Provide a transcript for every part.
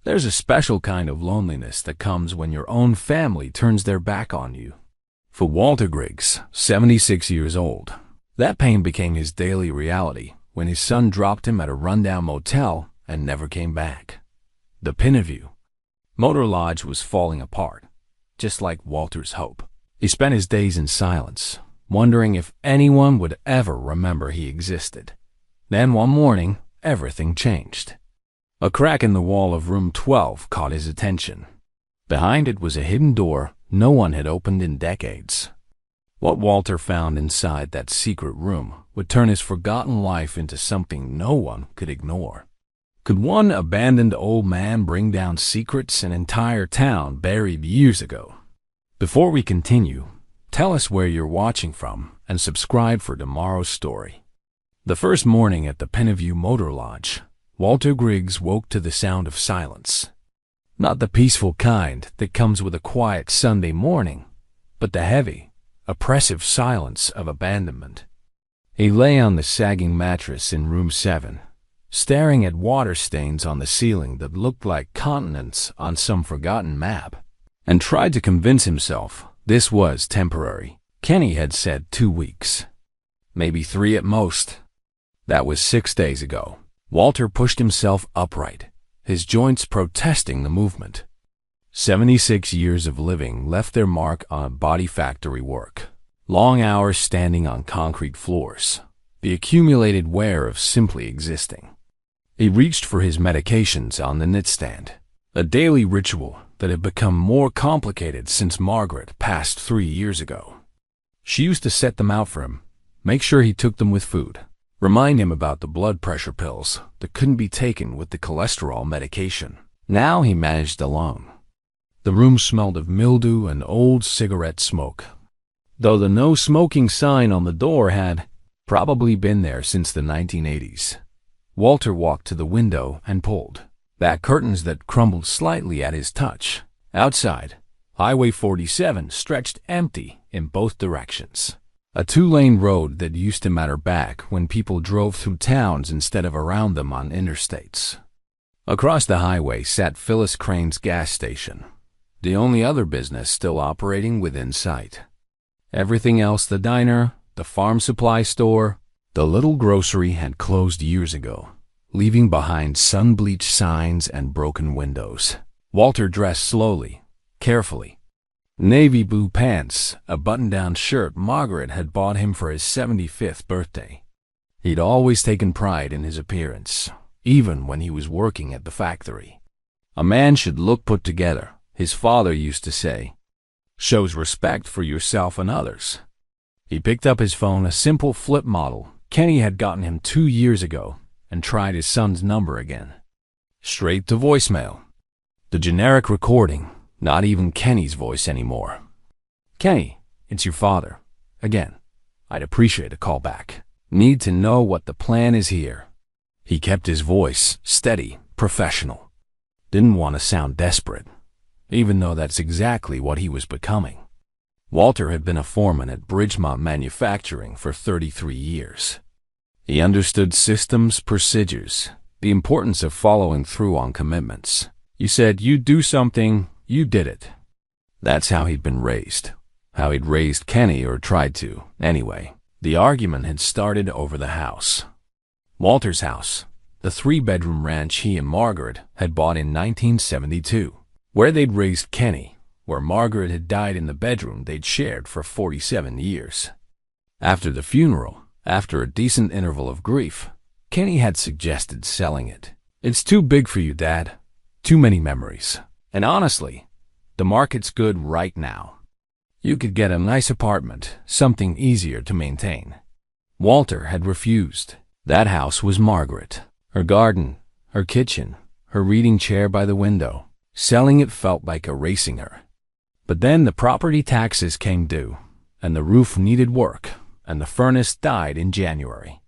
There's a special kind of loneliness that comes when your own family turns their back on you. For Walter Griggs, 76 years old, that pain became his daily reality when his son dropped him at a rundown motel and never came back. The Pineview Motor Lodge was falling apart, just like Walter's hope. He spent his days in silence, wondering if anyone would ever remember he existed. Then one morning, everything changed. A crack in the wall of room 12 caught his attention. Behind it was a hidden door no one had opened in decades. What Walter found inside that secret room would turn his forgotten life into something no one could ignore. Could one abandoned old man bring down secrets an entire town buried years ago? Before we continue, tell us where you're watching from and subscribe for tomorrow's story. The first morning at the Pineview Motor Lodge, Walter Griggs woke to the sound of silence. Not the peaceful kind that comes with a quiet Sunday morning, but the heavy, oppressive silence of abandonment. He lay on the sagging mattress in room 7, staring at water stains on the ceiling that looked like continents on some forgotten map, and tried to convince himself this was temporary. Kenny had said 2 weeks, maybe 3 at most. That was 6 days ago. Walter pushed himself upright, his joints protesting the movement. 76 years of living left their mark on body factory work. Long hours standing on concrete floors, the accumulated wear of simply existing. He reached for his medications on the nightstand, a daily ritual that had become more complicated since Margaret passed 3 years ago. She used to set them out for him, make sure he took them with food, remind him about the blood pressure pills that couldn't be taken with the cholesterol medication. Now he managed alone. The room smelled of mildew and old cigarette smoke, though the no smoking sign on the door had probably been there since the 1980s. Walter walked to the window and pulled back curtains that crumbled slightly at his touch. Outside, Highway 47 stretched empty in both directions. A 2-lane road that used to matter back when people drove through towns instead of around them on interstates. Across the highway sat Phyllis Crane's gas station, the only other business still operating within sight. Everything else, the diner, the farm supply store, the little grocery, had closed years ago, leaving behind sun-bleached signs and broken windows. Walter dressed slowly, carefully. Navy blue pants, a button-down shirt Margaret had bought him for his 75th birthday. He'd always taken pride in his appearance, even when he was working at the factory. A man should look put together, his father used to say. Shows respect for yourself and others. He picked up his phone, a simple flip model Kenny had gotten him 2 years ago, and tried his son's number again. Straight to voicemail. The generic recording, not even Kenny's voice anymore. Kenny, it's your father. Again, I'd appreciate a call back. Need to know what the plan is here. He kept his voice steady, professional. Didn't want to sound desperate, even though that's exactly what he was becoming. Walter had been a foreman at Bridgemont Manufacturing for 33 years. He understood systems, procedures, the importance of following through on commitments. You said you'd do something, you did it. That's how he'd been raised. How he'd raised Kenny, or tried to. Anyway, the argument had started over the house. Walter's house, the 3-bedroom ranch he and Margaret had bought in 1972, where they'd raised Kenny, where Margaret had died in the bedroom they'd shared for 47 years. After the funeral, after a decent interval of grief, Kenny had suggested selling it. It's too big for you, Dad. Too many memories. And honestly, the market's good right now. You could get a nice apartment, something easier to maintain. Walter had refused. That house was Margaret. Her garden, her kitchen, her reading chair by the window. Selling it felt like erasing her. But then the property taxes came due, and the roof needed work, and the furnace died in January.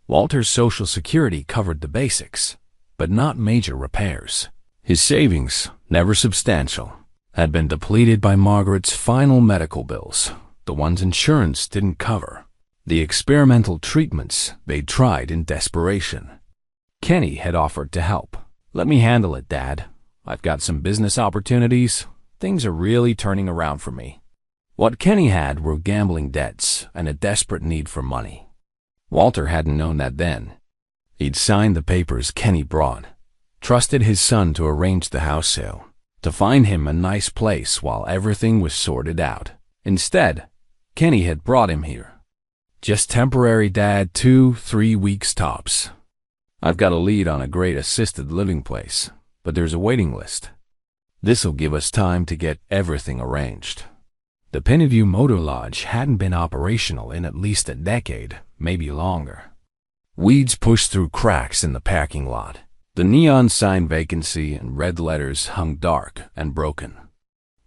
Walter's Social Security covered the basics, but not major repairs. His savings, never substantial, had been depleted by Margaret's final medical bills, the ones insurance didn't cover, the experimental treatments they'd tried in desperation. Kenny had offered to help. Let me handle it, Dad. I've got some business opportunities. Things are really turning around for me. What Kenny had were gambling debts and a desperate need for money. Walter hadn't known that then. He'd signed the papers Kenny brought, trusted his son to arrange the house sale, to find him a nice place while everything was sorted out. Instead, Kenny had brought him here. Just temporary dad, 2-3 weeks tops. I've got a lead on a great assisted living place, but there's a waiting list. This'll give us time to get everything arranged. The Pennyview Motor Lodge hadn't been operational in at least a decade, maybe longer. Weeds pushed through cracks in the parking lot. The neon sign vacancy and red letters hung dark and broken.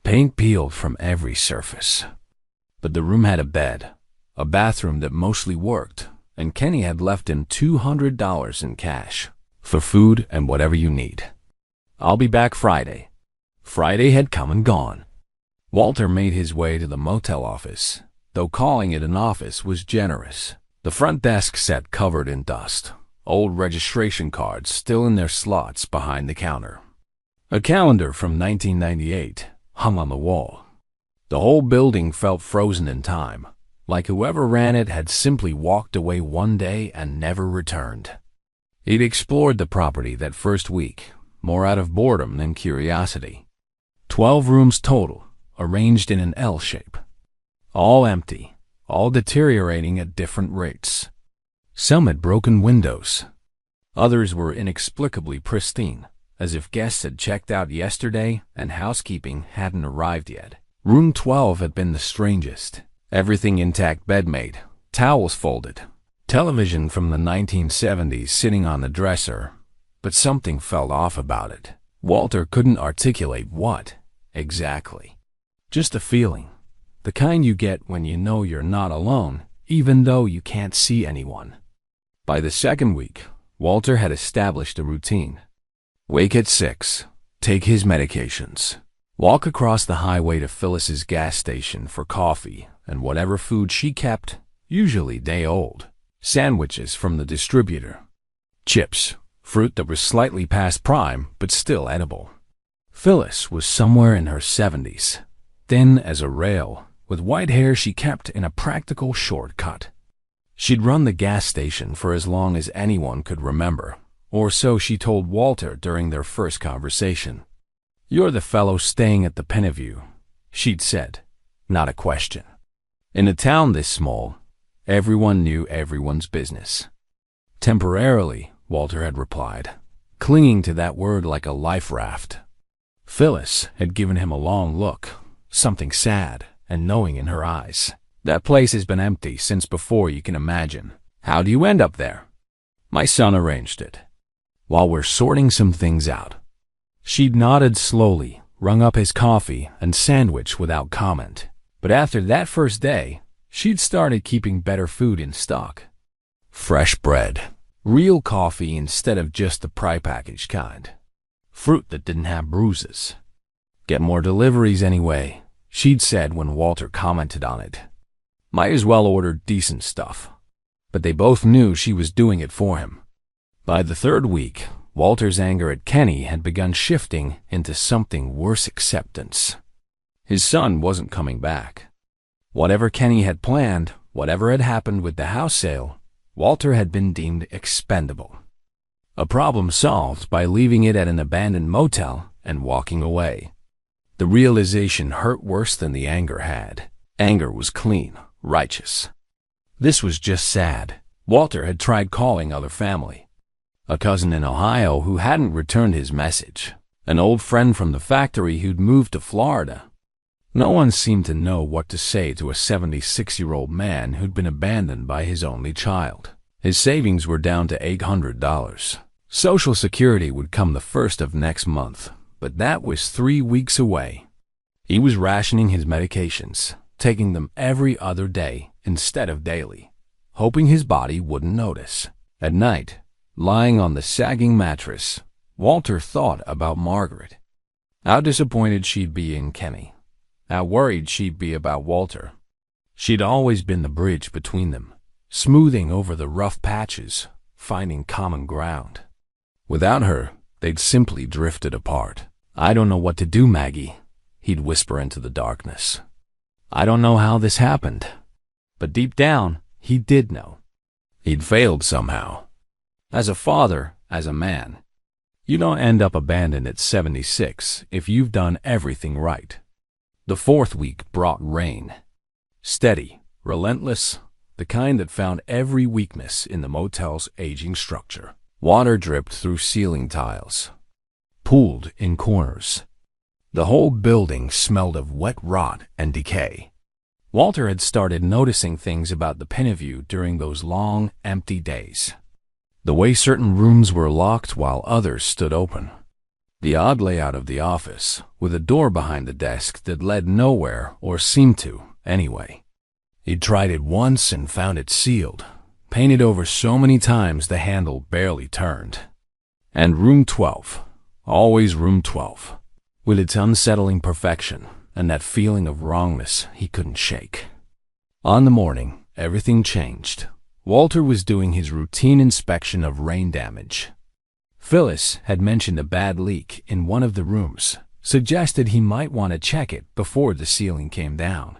Paint peeled from every surface. But the room had a bed, a bathroom that mostly worked, and Kenny had left him $200 in cash for food and whatever you need. I'll be back Friday. Friday had come and gone. Walter made his way to the motel office, though calling it an office was generous. The front desk sat covered in dust, old registration cards still in their slots behind the counter. A calendar from 1998 hung on the wall. The whole building felt frozen in time, like whoever ran it had simply walked away one day and never returned. He'd explored the property that first week, more out of boredom than curiosity. 12 rooms total, arranged in an L shape. All empty, all deteriorating at different rates. Some had broken windows. Others were inexplicably pristine, as if guests had checked out yesterday and housekeeping hadn't arrived yet. Room 12 had been the strangest. Everything intact, bed made, towels folded, television from the 1970s sitting on the dresser, but something felt off about it. Walter couldn't articulate what, exactly. Just a feeling, the kind you get when you know you're not alone, even though you can't see anyone. By the second week, Walter had established a routine. Wake at 6, take his medications, walk across the highway to Phyllis's gas station for coffee and whatever food she kept, usually day-old. Sandwiches from the distributor. Chips, fruit that was slightly past prime but still edible. Phyllis was somewhere in her 70s, thin as a rail, with white hair she kept in a practical shortcut. She'd run the gas station for as long as anyone could remember, or so she told Walter during their first conversation. "You're the fellow staying at the Pennyview," she'd said, not a question. In a town this small, everyone knew everyone's business. Temporarily, Walter had replied, clinging to that word like a life raft. Phyllis had given him a long look, something sad and knowing in her eyes. "That place has been empty since before you can imagine. How do you end up there?" "My son arranged it, while we're sorting some things out." She'd nodded slowly, rung up his coffee and sandwich without comment. But after that first day, she'd started keeping better food in stock. Fresh bread, real coffee instead of just the prepackaged kind. Fruit that didn't have bruises. "Get more deliveries anyway," she'd said when Walter commented on it. Might as well order decent stuff. But they both knew she was doing it for him. By the third week, Walter's anger at Kenny had begun shifting into something worse: acceptance. His son wasn't coming back. Whatever Kenny had planned, whatever had happened with the house sale, Walter had been deemed expendable. A problem solved by leaving it at an abandoned motel and walking away. The realization hurt worse than the anger had. Anger was clean, righteous. This was just sad. Walter had tried calling other family. A cousin in Ohio who hadn't returned his message. An old friend from the factory who'd moved to Florida. No one seemed to know what to say to a 76-year-old man who'd been abandoned by his only child. His savings were down to $800. Social Security would come the first of next month, but that was 3 weeks away. He was rationing his medications, taking them every other day instead of daily, hoping his body wouldn't notice. At night, lying on the sagging mattress, Walter thought about Margaret. How disappointed she'd be in Kenny. How worried she'd be about Walter. She'd always been the bridge between them, smoothing over the rough patches, finding common ground. Without her, they'd simply drifted apart. "I don't know what to do, Maggie," he'd whisper into the darkness. "I don't know how this happened." But deep down, he did know. He'd failed somehow. As a father, as a man. You don't end up abandoned at 76 if you've done everything right. The fourth week brought rain. Steady, relentless, the kind that found every weakness in the motel's aging structure. Water dripped through ceiling tiles, pooled in corners. The whole building smelled of wet rot and decay. Walter had started noticing things about the Pineview during those long, empty days. The way certain rooms were locked while others stood open. The odd layout of the office, with a door behind the desk that led nowhere or seemed to, anyway. He'd tried it once and found it sealed, painted over so many times the handle barely turned. And room 12, always room 12, with its unsettling perfection and that feeling of wrongness he couldn't shake. On the morning, everything changed. Walter was doing his routine inspection of rain damage. Phyllis had mentioned a bad leak in one of the rooms, suggested he might want to check it before the ceiling came down.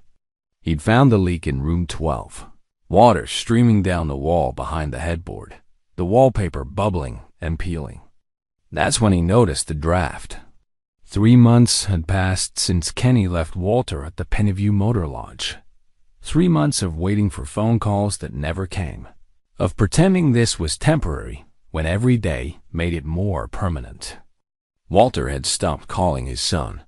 He'd found the leak in room 12, water streaming down the wall behind the headboard, the wallpaper bubbling and peeling. That's when he noticed the draft. 3 months had passed since Kenny left Walter at the Pineview Motor Lodge. 3 months of waiting for phone calls that never came, of pretending this was temporary when every day made it more permanent. Walter had stopped calling his son.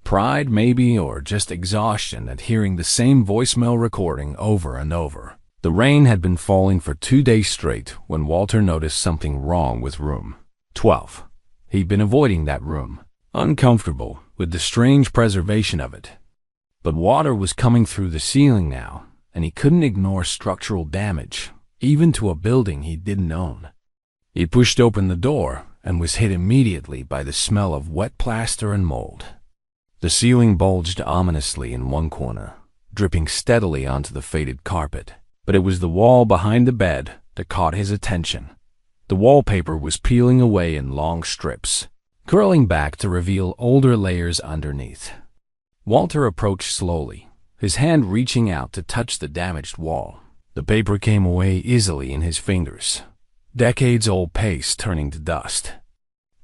Pride, maybe, or just exhaustion at hearing the same voicemail recording over and over. The rain had been falling for 2 days straight when Walter noticed something wrong with room 12. He'd been avoiding that room, uncomfortable with the strange preservation of it. But water was coming through the ceiling now, and he couldn't ignore structural damage, even to a building he didn't own. He pushed open the door and was hit immediately by the smell of wet plaster and mold. The ceiling bulged ominously in one corner, dripping steadily onto the faded carpet. But it was the wall behind the bed that caught his attention. The wallpaper was peeling away in long strips, curling back to reveal older layers underneath. Walter approached slowly, his hand reaching out to touch the damaged wall. The paper came away easily in his fingers, decades-old paste turning to dust.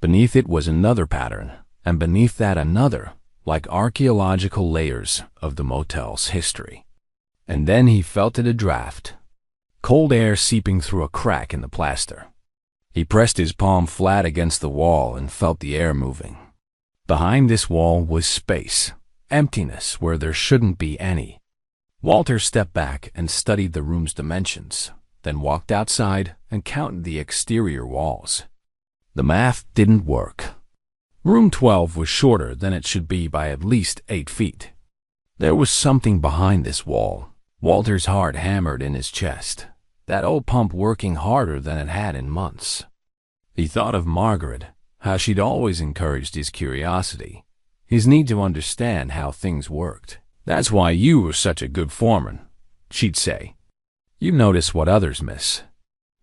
Beneath it was another pattern, and beneath that another, like archaeological layers of the motel's history. And then he felt it a draft, cold air seeping through a crack in the plaster. He pressed his palm flat against the wall and felt the air moving. Behind this wall was space, emptiness where there shouldn't be any. Walter stepped back and studied the room's dimensions, then walked outside and counted the exterior walls. The math didn't work. Room 12 was shorter than it should be by at least 8 feet. There was something behind this wall. Walter's heart hammered in his chest, that old pump working harder than it had in months. He thought of Margaret, how she'd always encouraged his curiosity, his need to understand how things worked. "That's why you were such a good foreman," she'd say. "You notice what others miss."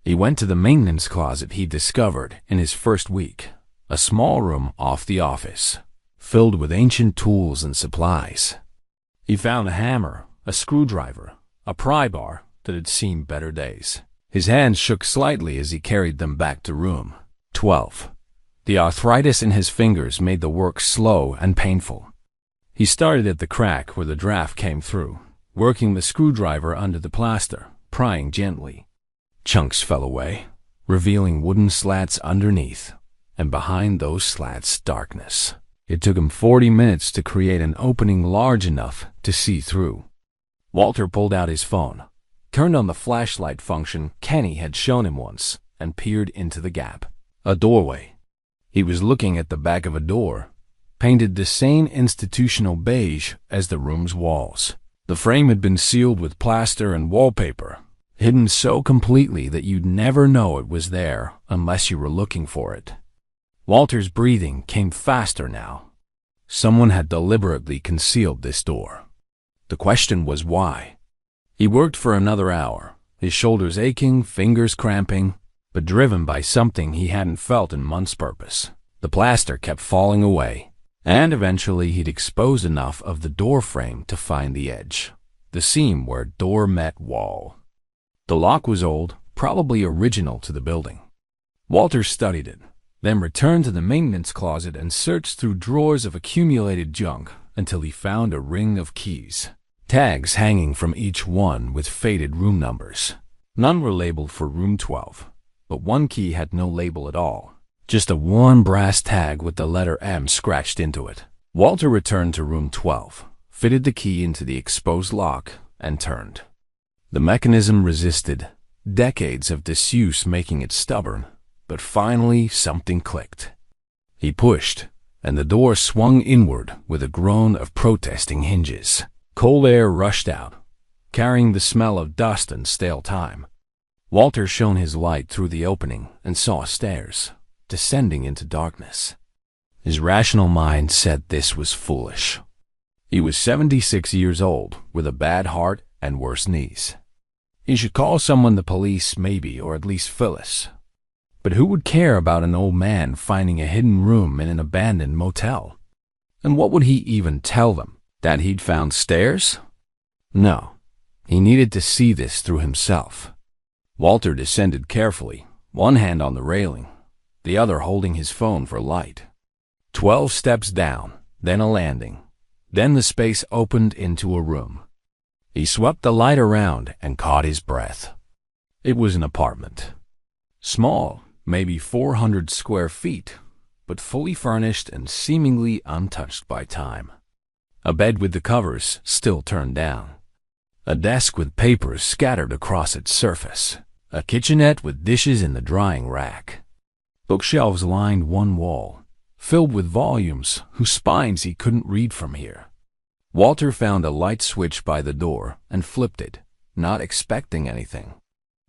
He went to the maintenance closet he discovered in his first week, a small room off the office, filled with ancient tools and supplies. He found a hammer, a screwdriver, a pry bar that had seen better days. His hands shook slightly as he carried them back to room 12. The arthritis in his fingers made the work slow and painful. He started at the crack where the draft came through, working the screwdriver under the plaster, prying gently. Chunks fell away, revealing wooden slats underneath, and behind those slats darkness. It took him 40 minutes to create an opening large enough to see through. Walter pulled out his phone, turned on the flashlight function Kenny had shown him once, and peered into the gap. A doorway. He was looking at the back of a door, painted the same institutional beige as the room's walls. The frame had been sealed with plaster and wallpaper, hidden so completely that you'd never know it was there unless you were looking for it. Walter's breathing came faster now. Someone had deliberately concealed this door. The question was why. He worked for another hour, his shoulders aching, fingers cramping, but driven by something he hadn't felt in months' purpose. The plaster kept falling away, And eventually he'd expose enough of the door frame to find the edge, the seam where door met wall. The lock was old, probably original to the building. Walter studied it, then returned to the maintenance closet and searched through drawers of accumulated junk until he found a ring of keys, tags hanging from each one with faded room numbers. None were labeled for room 12, but one key had no label at all, just a worn brass tag with the letter M scratched into it. Walter returned to room 12, fitted the key into the exposed lock, and turned. The mechanism resisted, decades of disuse making it stubborn, but finally something clicked. He pushed, and the door swung inward with a groan of protesting hinges. Cold air rushed out, carrying the smell of dust and stale time. Walter shone his light through the opening and saw stairs, descending into darkness. His rational mind said this was foolish. He was 76 years old, with a bad heart and worse knees. He should call someone, the police maybe, or at least Phyllis. But who would care about an old man finding a hidden room in an abandoned motel? And what would he even tell them? That he'd found stairs? No, he needed to see this through himself. Walter descended carefully, one hand on the railing, the other holding his phone for light. 12 steps down, then a landing. Then the space opened into a room. He swept the light around and caught his breath. It was an apartment. Small, maybe 400 square feet, but fully furnished and seemingly untouched by time. A bed with the covers still turned down. A desk with papers scattered across its surface. A kitchenette with dishes in the drying rack. Bookshelves lined one wall, filled with volumes whose spines he couldn't read from here. Walter found a light switch by the door and flipped it, not expecting anything.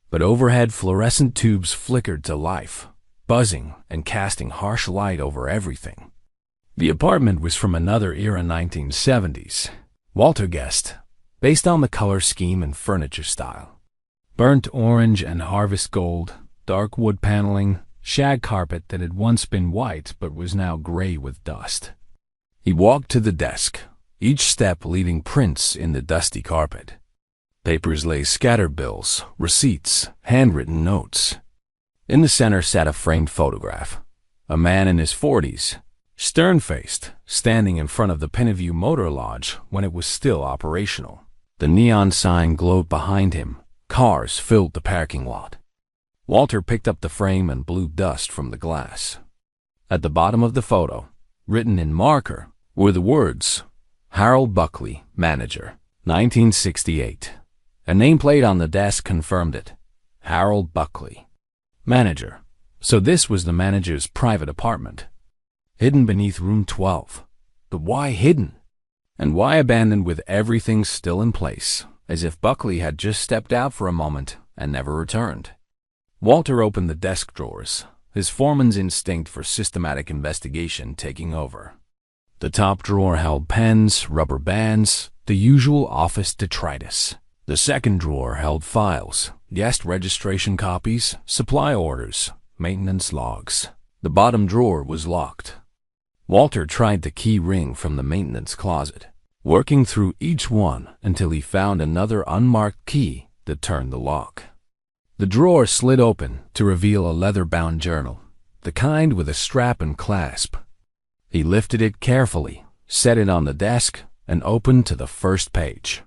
But overhead fluorescent tubes flickered to life, buzzing and casting harsh light over everything. The apartment was from another era, 1970s, Walter guessed, based on the color scheme and furniture style. Burnt orange and harvest gold, dark wood paneling, shag carpet that had once been white but was now gray with dust. He walked to the desk, each step leaving prints in the dusty carpet. Papers lay scattered, bills, receipts, handwritten notes. In the center sat a framed photograph. A man in his 40s, stern-faced, standing in front of the Pineview Motor Lodge when it was still operational. The neon sign glowed behind him. Cars filled the parking lot. Walter picked up the frame and blew dust from the glass. At the bottom of the photo, written in marker, were the words, Harold Buckley, manager, 1968. A nameplate on the desk confirmed it. Harold Buckley, manager. So this was the manager's private apartment, hidden beneath room 12. But why hidden? And why abandoned with everything still in place, as if Buckley had just stepped out for a moment and never returned? Walter opened the desk drawers, his foreman's instinct for systematic investigation taking over. The top drawer held pens, rubber bands, the usual office detritus. The second drawer held files, guest registration copies, supply orders, maintenance logs. The bottom drawer was locked. Walter tried the key ring from the maintenance closet, working through each one until he found another unmarked key that turned the lock. The drawer slid open to reveal a leather-bound journal, the kind with a strap and clasp. He lifted it carefully, set it on the desk, and opened to the first page.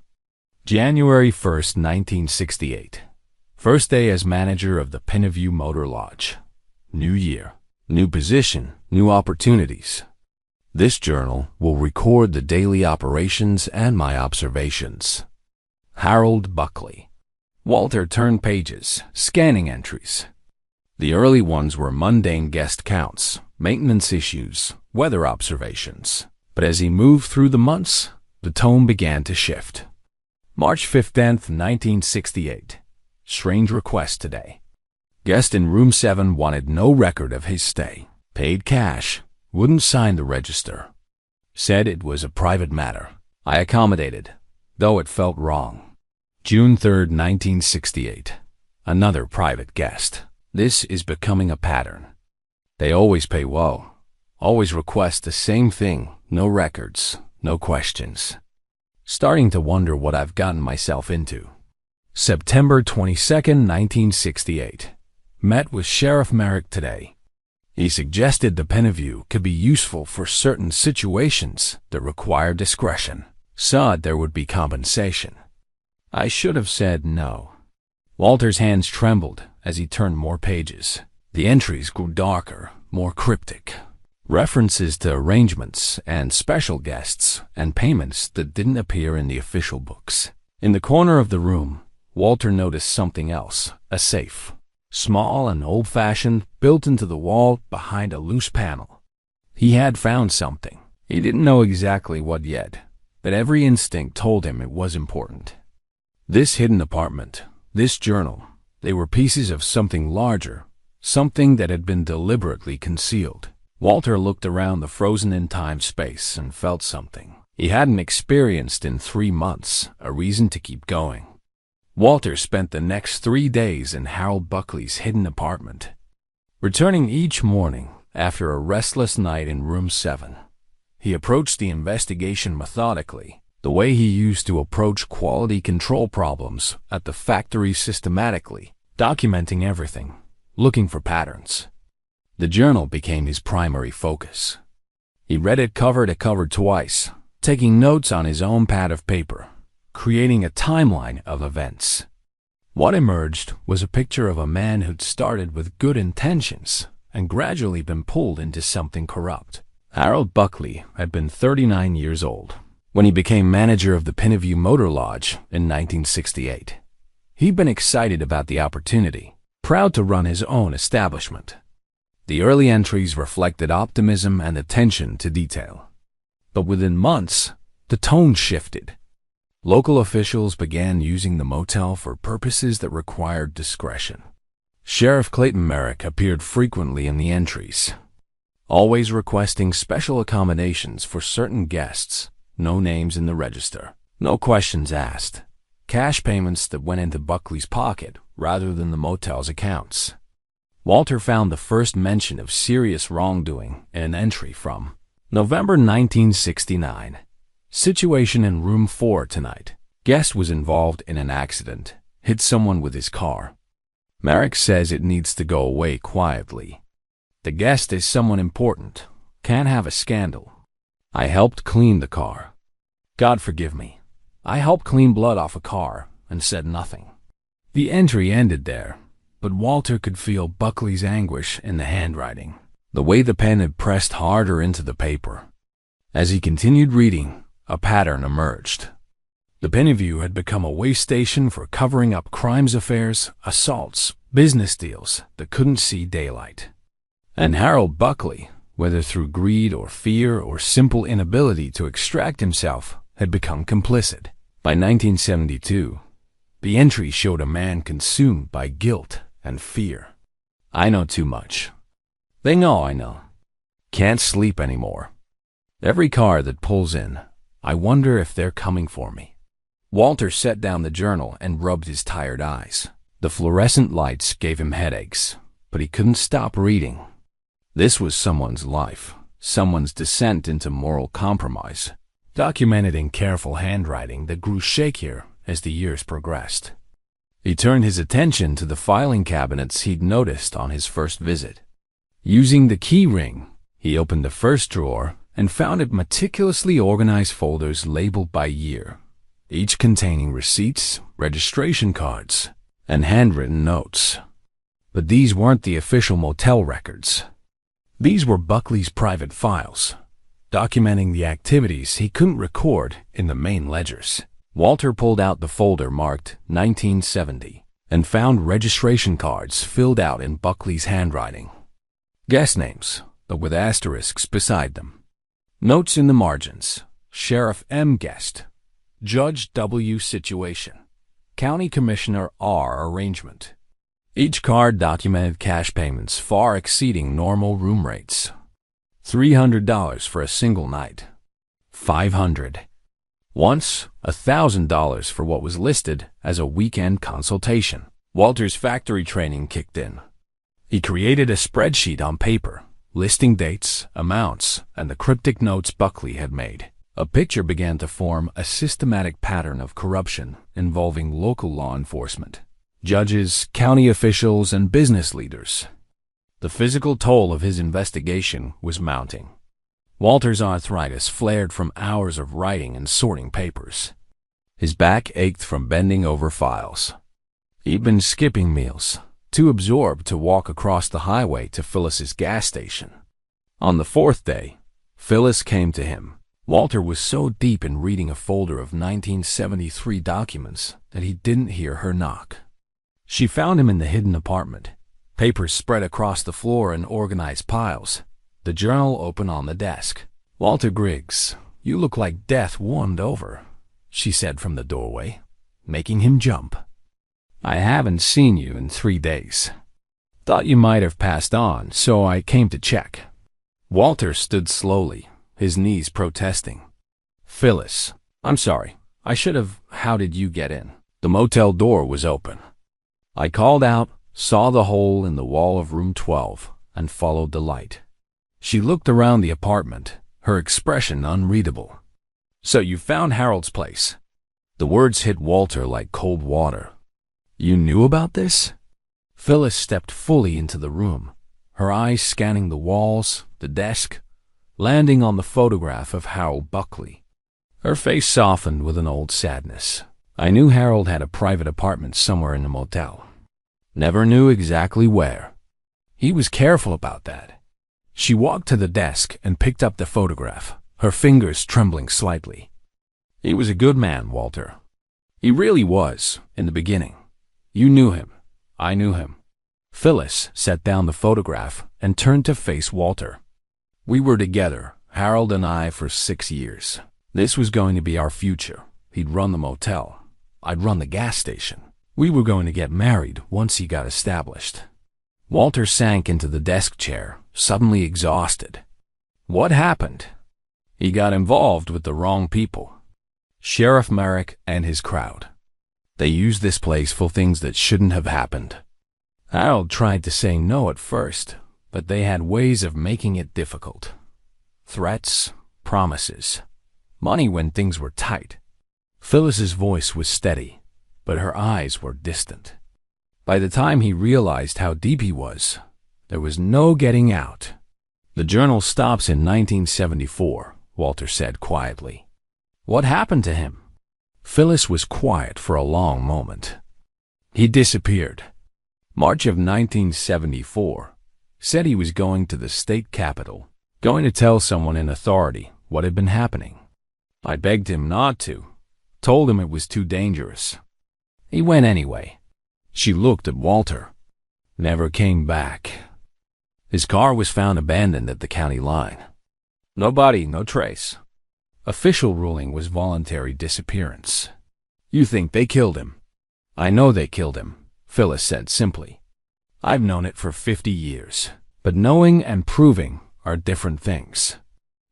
January 1st, 1968. First day as manager of the Pineview Motor Lodge. New year, new position, new opportunities. This journal will record the daily operations and my observations. Harold Buckley. Walter turned pages, scanning entries. The early ones were mundane guest counts, maintenance issues, weather observations. But as he moved through the months, the tone began to shift. March 15th, 1968. Strange request today. Guest in room 7 wanted no record of his stay. Paid cash. Wouldn't sign the register. Said it was a private matter. I accommodated, though it felt wrong. June 3rd, 1968. Another private guest. This is becoming a pattern. They always pay well. Always request the same thing No records, no questions. Starting to wonder what I've gotten myself into. September 22nd, 1968. Met with Sheriff Merrick today. He suggested the Penaview could be useful for certain situations that require discretion. Said there would be compensation. I should have said no. Walter's hands trembled as he turned more pages. The entries grew darker, more cryptic. References to arrangements and special guests and payments that didn't appear in the official books. In the corner of the room, Walter noticed something else, a safe. Small and old-fashioned, built into the wall behind a loose panel. He had found something. He didn't know exactly what yet, but every instinct told him it was important. This hidden apartment, this journal, they were pieces of something larger, something that had been deliberately concealed. Walter looked around the frozen-in-time space and felt something he hadn't experienced in 3 months, a reason to keep going. Walter spent the next 3 days in Harold Buckley's hidden apartment, returning each morning after a restless night in room 7. He approached the investigation methodically, the way he used to approach quality control problems at the factory, systematically, documenting everything, looking for patterns. The journal became his primary focus. He read it cover to cover twice, taking notes on his own pad of paper, creating a timeline of events. What emerged was a picture of a man who'd started with good intentions and gradually been pulled into something corrupt. Harold Buckley had been 39 years old when he became manager of the Penaview Motor Lodge in 1968. He'd been excited about the opportunity, proud to run his own establishment. The early entries reflected optimism and attention to detail. But within months, the tone shifted. Local officials began using the motel for purposes that required discretion. Sheriff Clayton Merrick appeared frequently in the entries, always requesting special accommodations for certain guests, no names in the register, no questions asked, cash payments that went into Buckley's pocket rather than the motel's accounts. Walter found the first mention of serious wrongdoing in an entry from November 1969. Situation in room 4 tonight. Guest was involved in an accident, hit someone with his car. Merrick says it needs to go away quietly. The guest is someone important, can't have a scandal. I helped clean the car. God forgive me. I helped clean blood off a car and said nothing. The entry ended there, but Walter could feel Buckley's anguish in the handwriting, the way the pen had pressed harder into the paper. As he continued reading, a pattern emerged. The Penaview had become a way station for covering up crimes affairs, assaults, business deals that couldn't see daylight. And Harold Buckley, whether through greed or fear or simple inability to extract himself, had become complicit. By 1972, the entry showed a man consumed by guilt and fear. I know too much. They know I know. Can't sleep anymore. Every car that pulls in, I wonder if they're coming for me. Walter set down the journal and rubbed his tired eyes. The fluorescent lights gave him headaches, but he couldn't stop reading. This was someone's life, someone's descent into moral compromise, documented in careful handwriting that grew shakier as the years progressed. He turned his attention to the filing cabinets he'd noticed on his first visit. Using the key ring, he opened the first drawer and found it meticulously organized folders labeled by year, each containing receipts, registration cards, and handwritten notes. But these weren't the official motel records. These were Buckley's private files, documenting the activities he couldn't record in the main ledgers. Walter pulled out the folder marked 1970 and found registration cards filled out in Buckley's handwriting. Guest names, but with asterisks beside them. Notes in the margins: Sheriff M. Guest, Judge W. Situation, County Commissioner R. Arrangement. Each card documented cash payments far exceeding normal room rates. $300 for a single night. $500. Once, $1,000 for what was listed as a weekend consultation. Walter's factory training kicked in. He created a spreadsheet on paper, listing dates, amounts, and the cryptic notes Buckley had made. A picture began to form, a systematic pattern of corruption involving local law enforcement, judges, county officials, and business leaders. The physical toll of his investigation was mounting. Walter's arthritis flared from hours of writing and sorting papers. His back ached from bending over files. He'd been skipping meals, too absorbed to walk across the highway to Phyllis's gas station. On the fourth day, Phyllis came to him. Walter was so deep in reading a folder of 1973 documents that he didn't hear her knock. She found him in the hidden apartment, papers spread across the floor in organized piles, the journal open on the desk. "Walter Griggs, you look like death warmed over," she said from the doorway, making him jump. "I haven't seen you in 3 days. Thought you might have passed on, so I came to check." Walter stood slowly, his knees protesting. "Phyllis, I'm sorry. I should have. How did you get in?" The motel door was open. I called out, saw the hole in the wall of room 12, and followed the light. She looked around the apartment, her expression unreadable. "So you found Harold's place?" The words hit Walter like cold water. "You knew about this?" Phyllis stepped fully into the room, her eyes scanning the walls, the desk, landing on the photograph of Harold Buckley. Her face softened with an old sadness. "I knew Harold had a private apartment somewhere in the motel. Never knew exactly where. He was careful about that." She walked to the desk and picked up the photograph, her fingers trembling slightly. "He was a good man, Walter. He really was, in the beginning. You knew him. I knew him." Phyllis set down the photograph and turned to face Walter. "We were together, Harold and I, for 6 years. This was going to be our future. He'd run the motel. I'd run the gas station. We were going to get married once he got established." Walter sank into the desk chair, suddenly exhausted. "What happened?" "He got involved with the wrong people. Sheriff Merrick and his crowd. They used this place for things that shouldn't have happened. Harold tried to say no at first, but they had ways of making it difficult. Threats, promises, money when things were tight." Phyllis's voice was steady, but her eyes were distant. By the time he realized how deep he was, there was no getting out. "The journal stops in 1974, Walter said quietly. "What happened to him?" Phyllis was quiet for a long moment. "He disappeared. March of 1974. Said he was going to the state capitol, going to tell someone in authority what had been happening. I begged him not to, told him it was too dangerous. He went anyway." She looked at Walter. "Never came back. His car was found abandoned at the county line. No body, no trace. Official ruling was voluntary disappearance." "You think they killed him?" "I know they killed him," Phyllis said simply. "I've known it for 50 years. But knowing and proving are different things."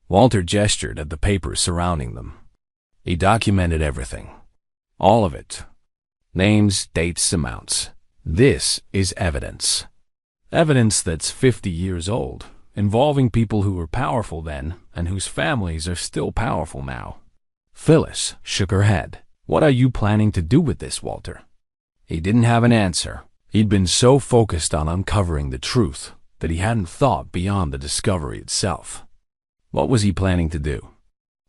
Walter gestured at the papers surrounding them. "He documented everything. All of it. Names, dates, amounts. This is evidence. Evidence that's 50 years old, involving people who were powerful then and whose families are still powerful now." Phyllis shook her head. "What are you planning to do with this, Walter?" He didn't have an answer. He'd been so focused on uncovering the truth that he hadn't thought beyond the discovery itself. What was he planning to do?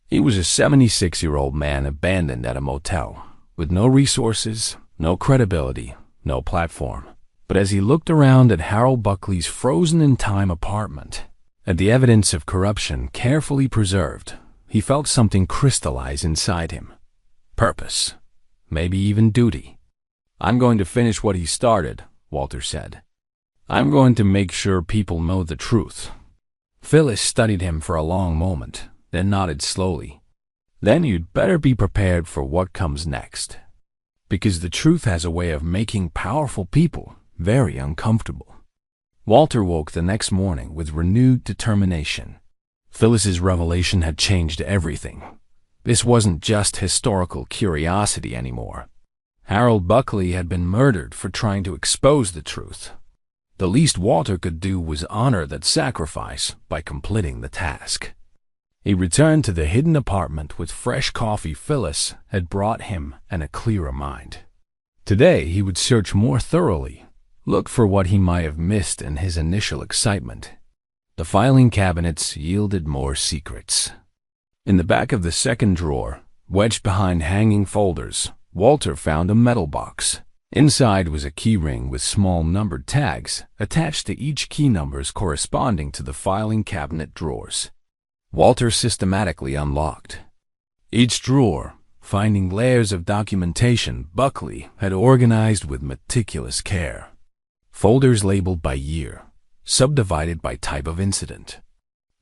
He was a 76-year-old man abandoned at a motel, with no resources, no credibility, no platform. But as he looked around at Harold Buckley's frozen-in-time apartment, at the evidence of corruption carefully preserved, he felt something crystallize inside him. Purpose. Maybe even duty. "I'm going to finish what he started," Walter said. "I'm going to make sure people know the truth." Phyllis studied him for a long moment, then nodded slowly. "Then you'd better be prepared for what comes next. Because the truth has a way of making powerful people very uncomfortable." Walter woke the next morning with renewed determination. Phyllis's revelation had changed everything. This wasn't just historical curiosity anymore. Harold Buckley had been murdered for trying to expose the truth. The least Walter could do was honor that sacrifice by completing the task. He returned to the hidden apartment with fresh coffee Phyllis had brought him and a clearer mind. Today he would search more thoroughly, look for what he might have missed in his initial excitement. The filing cabinets yielded more secrets. In the back of the second drawer, wedged behind hanging folders, Walter found a metal box. Inside was a key ring with small numbered tags attached to each key numbers corresponding to the filing cabinet drawers. Walter systematically unlocked each drawer, finding layers of documentation Buckley had organized with meticulous care. Folders labeled by year, subdivided by type of incident.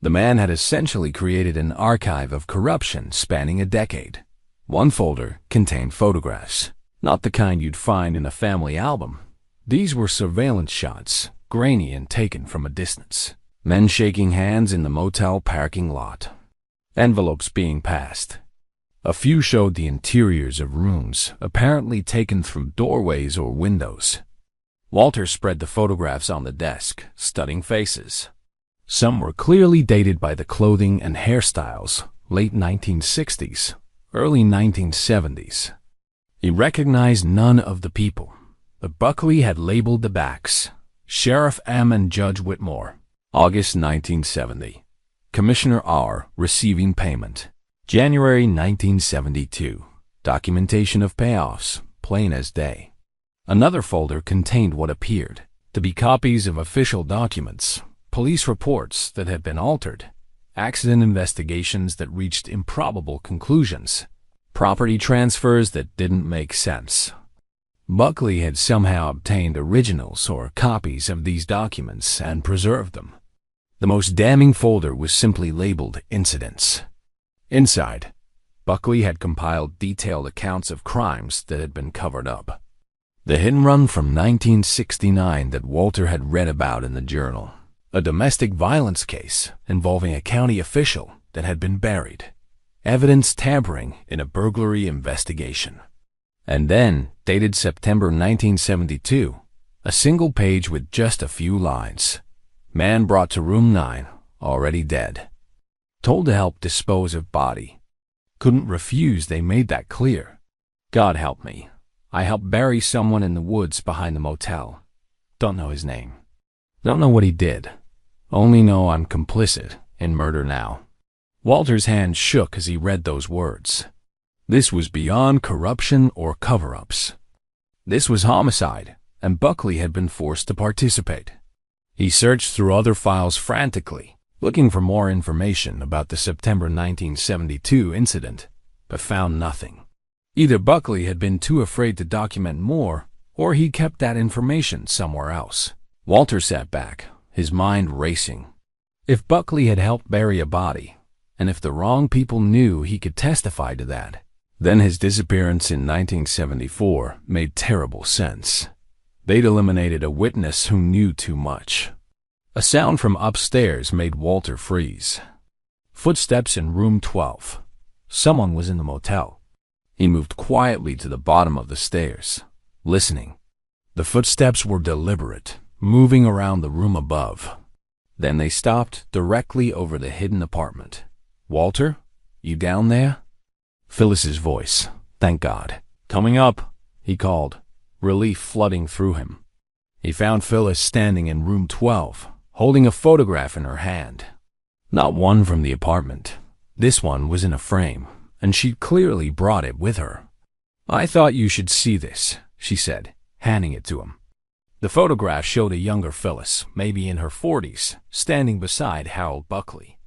The man had essentially created an archive of corruption spanning a decade. One folder contained photographs, not the kind you'd find in a family album. These were surveillance shots, grainy and taken from a distance. Men shaking hands in the motel parking lot. Envelopes being passed. A few showed the interiors of rooms, apparently taken through doorways or windows. Walter spread the photographs on the desk, studying faces. Some were clearly dated by the clothing and hairstyles, late 1960s, early 1970s. He recognized none of the people, but Buckley had labeled the backs. Sheriff M. and Judge Whitmore, August 1970. Commissioner R. receiving payment. January 1972. Documentation of payoffs, plain as day. Another folder contained what appeared to be copies of official documents, police reports that had been altered, accident investigations that reached improbable conclusions, property transfers that didn't make sense. Buckley had somehow obtained originals or copies of these documents and preserved them. The most damning folder was simply labeled Incidents. Inside, Buckley had compiled detailed accounts of crimes that had been covered up. The hit and run from 1969 that Walter had read about in the journal. A domestic violence case involving a county official that had been buried. Evidence tampering in a burglary investigation. And then, dated September 1972, a single page with just a few lines. Man brought to room 9, already dead. Told to help dispose of body. Couldn't refuse, they made that clear. God help me. I helped bury someone in the woods behind the motel. Don't know his name. Don't know what he did. Only know I'm complicit in murder now. Walter's hand shook as he read those words. This was beyond corruption or cover-ups. This was homicide, and Buckley had been forced to participate. He searched through other files frantically, looking for more information about the September 1972 incident, but found nothing. Either Buckley had been too afraid to document more, or he kept that information somewhere else. Walter sat back, his mind racing. If Buckley had helped bury a body, and if the wrong people knew he could testify to that, then his disappearance in 1974 made terrible sense. They'd eliminated a witness who knew too much. A sound from upstairs made Walter freeze. Footsteps in room 12. Someone was in the motel. He moved quietly to the bottom of the stairs, listening. The footsteps were deliberate, moving around the room above. Then they stopped directly over the hidden apartment. Walter, you down there? Phyllis's voice, thank God. Coming up, he called, relief flooding through him. He found Phyllis standing in room 12, holding a photograph in her hand. Not one from the apartment. This one was in a frame, and she'd clearly brought it with her. I thought you should see this, she said, handing it to him. The photograph showed a younger Phyllis, maybe in her 40s, standing beside Harold Buckley.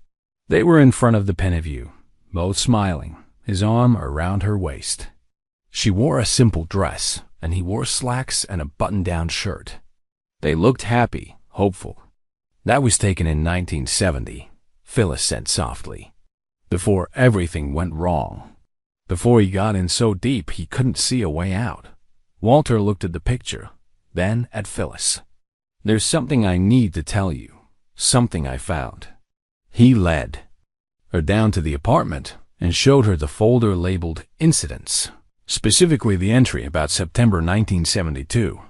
They were in front of the Pentaview, both smiling, his arm around her waist. She wore a simple dress, and he wore slacks and a button-down shirt. They looked happy, hopeful. That was taken in 1970, Phyllis said softly. Before everything went wrong. Before he got in so deep he couldn't see a way out. Walter looked at the picture, then at Phyllis. There's something I need to tell you. Something I found. He led her down to the apartment and showed her the folder labeled Incidents, specifically the entry about September 1972.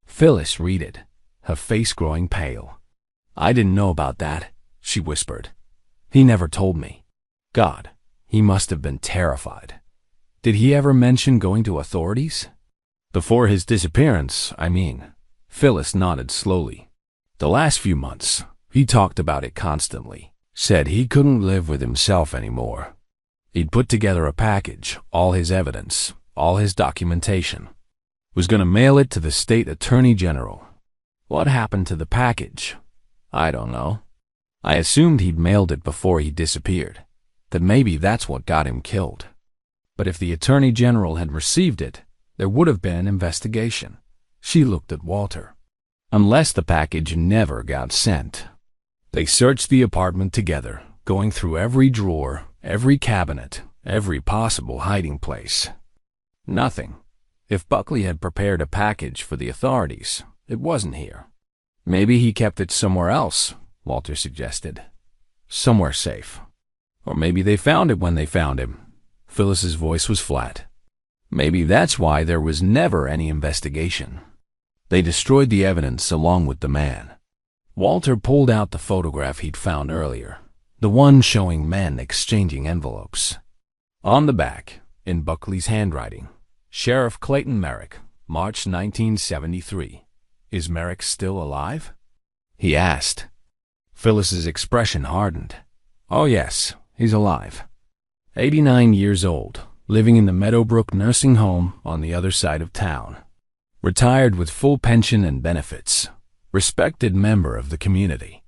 Phyllis read it, her face growing pale. "I didn't know about that," she whispered. "He never told me." God, he must have been terrified. Did he ever mention going to authorities? Before his disappearance, I mean. Phyllis nodded slowly. The last few months, he talked about it constantly. Said he couldn't live with himself anymore. He'd put together a package, all his evidence, all his documentation. Was going to mail it to the state attorney general. What happened to the package? I don't know. I assumed he'd mailed it before he disappeared, that maybe that's what got him killed. But if the attorney general had received it, there would have been an investigation. She looked at Walter. Unless the package never got sent. They searched the apartment together, going through every drawer, every cabinet, every possible hiding place. Nothing. If Buckley had prepared a package for the authorities, it wasn't here. Maybe he kept it somewhere else, Walter suggested. Somewhere safe. Or maybe they found it when they found him. Phyllis's voice was flat. Maybe that's why there was never any investigation. They destroyed the evidence along with the man. Walter pulled out the photograph he'd found earlier, the one showing men exchanging envelopes. On the back, in Buckley's handwriting, Sheriff Clayton Merrick, March 1973. Is Merrick still alive? He asked. Phyllis's expression hardened. Oh yes, he's alive. 89 years old, living in the Meadowbrook nursing home on the other side of town. Retired with full pension and benefits. Respected member of the community.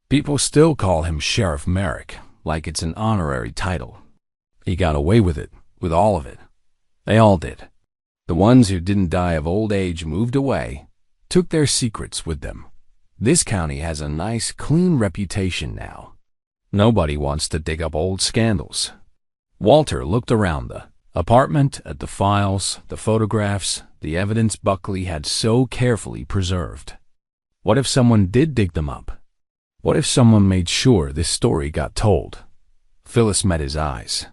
People still call him Sheriff Merrick, like it's an honorary title. He got away with it, with all of it. They all did. The ones who didn't die of old age moved away, took their secrets with them. This county has a nice, clean reputation now. Nobody wants to dig up old scandals. Walter looked around the apartment, at the files, the photographs, the evidence Buckley had so carefully preserved. What if someone did dig them up? What if someone made sure this story got told? Phyllis met his eyes.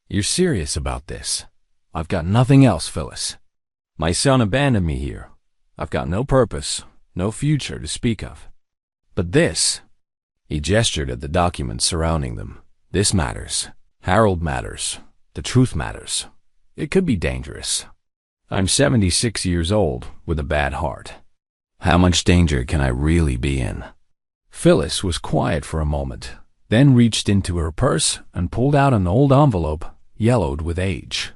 You're serious about this? I've got nothing else, Phyllis. My son abandoned me here. I've got no purpose, no future to speak of. But this, he gestured at the documents surrounding them. This matters. Harold matters. The truth matters. It could be dangerous. I'm 76 years old with a bad heart. How much danger can I really be in? Phyllis was quiet for a moment, then reached into her purse and pulled out an old envelope, yellowed with age.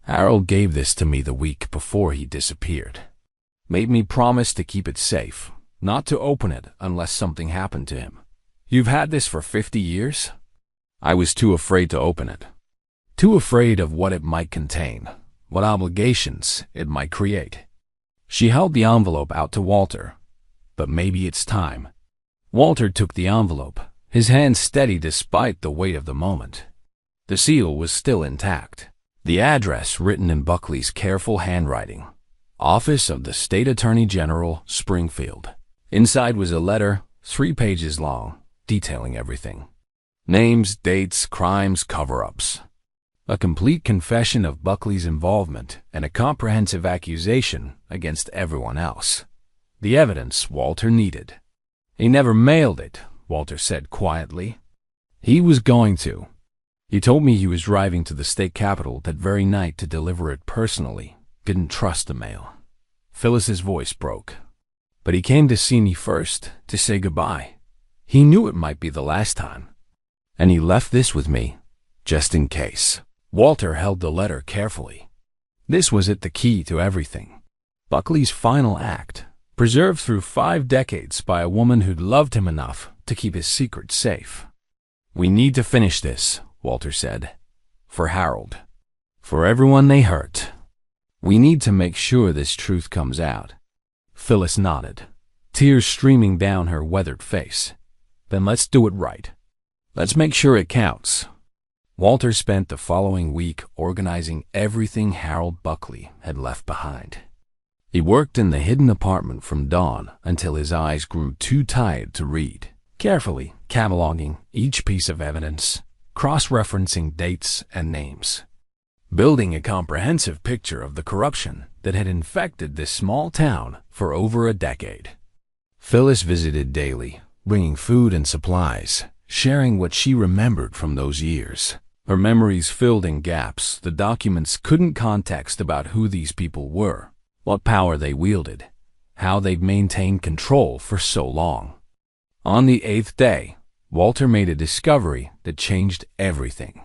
Harold gave this to me the week before he disappeared. Made me promise to keep it safe, not to open it unless something happened to him. You've had this for 50 years? I was too afraid to open it. Too afraid of what it might contain, what obligations it might create. She held the envelope out to Walter. But maybe it's time. Walter took the envelope, his hand steady despite the weight of the moment. The seal was still intact. The address written in Buckley's careful handwriting. Office of the State Attorney General, Springfield. Inside was a letter, 3 pages long, detailing everything. Names, dates, crimes, cover-ups. A complete confession of Buckley's involvement and a comprehensive accusation against everyone else. The evidence Walter needed. He never mailed it, Walter said quietly. He was going to. He told me he was driving to the state capitol that very night to deliver it personally. Didn't trust the mail. Phyllis's voice broke. But he came to see me first, to say goodbye. He knew it might be the last time. And he left this with me, just in case. Walter held the letter carefully. This was it, the key to everything. Buckley's final act, preserved through 5 decades by a woman who'd loved him enough to keep his secret safe. We need to finish this, Walter said. For Harold. For everyone they hurt. We need to make sure this truth comes out. Phyllis nodded, tears streaming down her weathered face. Then let's do it right. Let's make sure it counts. Walter spent the following week organizing everything Harold Buckley had left behind. He worked in the hidden apartment from dawn until his eyes grew too tired to read, carefully cataloging each piece of evidence, cross-referencing dates and names, building a comprehensive picture of the corruption that had infected this small town for over a decade. Phyllis visited daily, bringing food and supplies, sharing what she remembered from those years. Her memories filled in gaps the documents couldn't context about who these people were, what power they wielded, how they'd maintained control for so long. On the 8th day, Walter made a discovery that changed everything.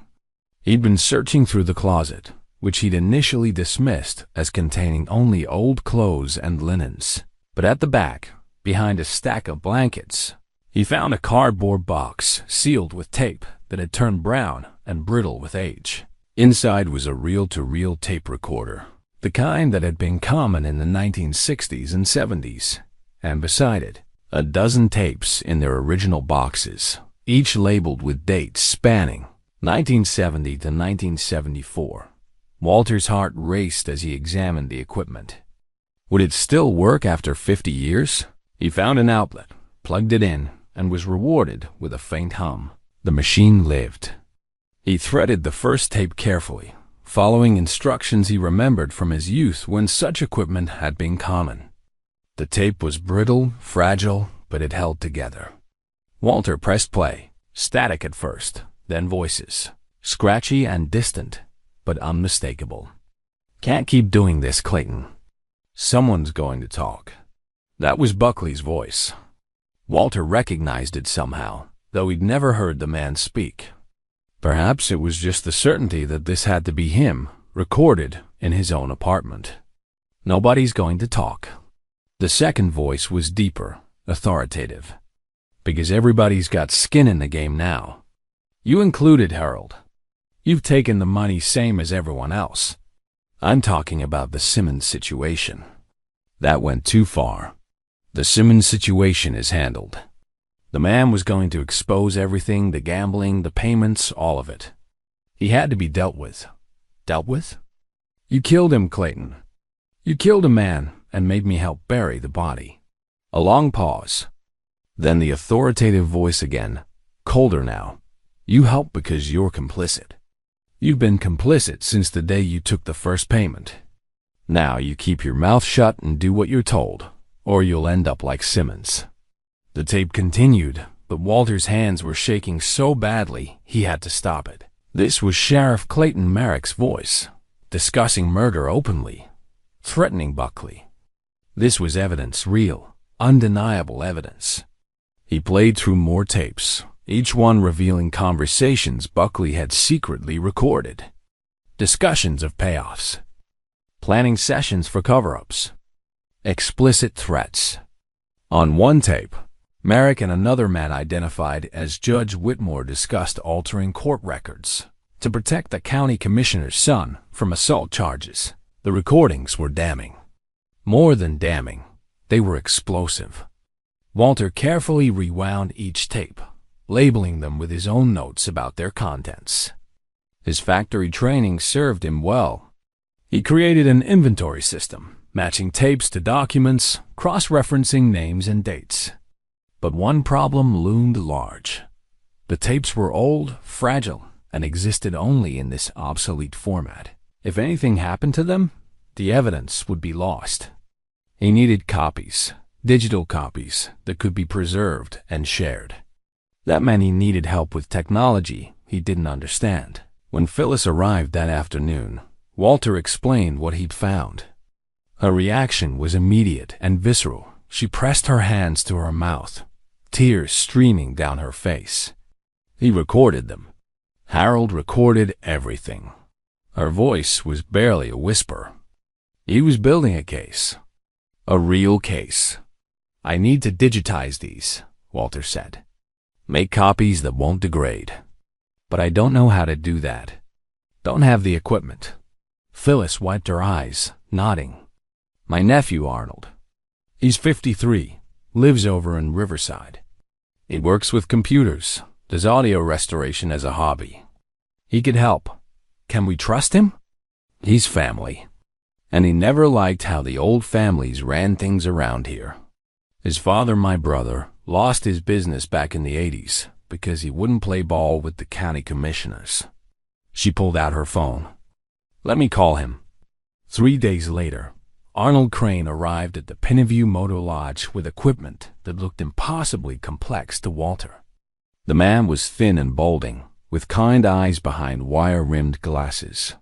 He'd been searching through the closet, which he'd initially dismissed as containing only old clothes and linens. But at the back, behind a stack of blankets, he found a cardboard box sealed with tape that had turned brown and brittle with age. Inside was a reel-to-reel tape recorder, the kind that had been common in the 1960s and 70s, and beside it, a dozen tapes in their original boxes, each labeled with dates spanning 1970 to 1974. Walter's heart raced as he examined the equipment. Would it still work after 50 years? He found an outlet, plugged it in, and was rewarded with a faint hum. The machine lived. He threaded the first tape carefully, following instructions he remembered from his youth when such equipment had been common. The tape was brittle, fragile, but it held together. Walter pressed play, static at first, then voices, scratchy and distant, but unmistakable. "Can't keep doing this, Clayton. Someone's going to talk." That was Buckley's voice. Walter recognized it somehow, though he'd never heard the man speak. Perhaps it was just the certainty that this had to be him, recorded in his own apartment. "Nobody's going to talk." The second voice was deeper, authoritative. "Because everybody's got skin in the game now. You included, Harold. You've taken the money same as everyone else. I'm talking about the Simmons situation. That went too far. The Simmons situation is handled. The man was going to expose everything, the gambling, the payments, all of it. He had to be dealt with." "Dealt with?" "You killed him, Clayton. You killed a man and made me help bury the body." A long pause. Then the authoritative voice again, colder now. "You helped because you're complicit. You've been complicit since the day you took the first payment. Now you keep your mouth shut and do what you're told, or you'll end up like Simmons." The tape continued, but Walter's hands were shaking so badly he had to stop it. This was Sheriff Clayton Merrick's voice, discussing murder openly, threatening Buckley. This was evidence, real, undeniable evidence. He played through more tapes, each one revealing conversations Buckley had secretly recorded. Discussions of payoffs, planning sessions for cover-ups, explicit threats. On one tape, Merrick and another man identified as Judge Whitmore discussed altering court records to protect the county commissioner's son from assault charges. The recordings were damning. More than damning, they were explosive. Walter carefully rewound each tape, labeling them with his own notes about their contents. His factory training served him well. He created an inventory system, matching tapes to documents, cross-referencing names and dates. But one problem loomed large. The tapes were old, fragile, and existed only in this obsolete format. If anything happened to them, the evidence would be lost. He needed copies, digital copies, that could be preserved and shared. That meant he needed help with technology he didn't understand. When Phyllis arrived that afternoon, Walter explained what he'd found. Her reaction was immediate and visceral. She pressed her hands to her mouth, tears streaming down her face. He recorded them. Harold recorded everything. Her voice was barely a whisper. He was building a case. A real case. "I need to digitize these," Walter said. "Make copies that won't degrade. But I don't know how to do that. Don't have the equipment." Phyllis wiped her eyes, nodding. "My nephew, Arnold. He's 53, lives over in Riverside. He works with computers, does audio restoration as a hobby. He could help. Can we trust him? He's family. And he never liked how the old families ran things around here. His father, my brother, lost his business back in the 80s because he wouldn't play ball with the county commissioners." She pulled out her phone. "Let me call him." 3 days later, Arnold Crane arrived at the Pineview Motor Lodge with equipment that looked impossibly complex to Walter. The man was thin and balding, with kind eyes behind wire-rimmed glasses.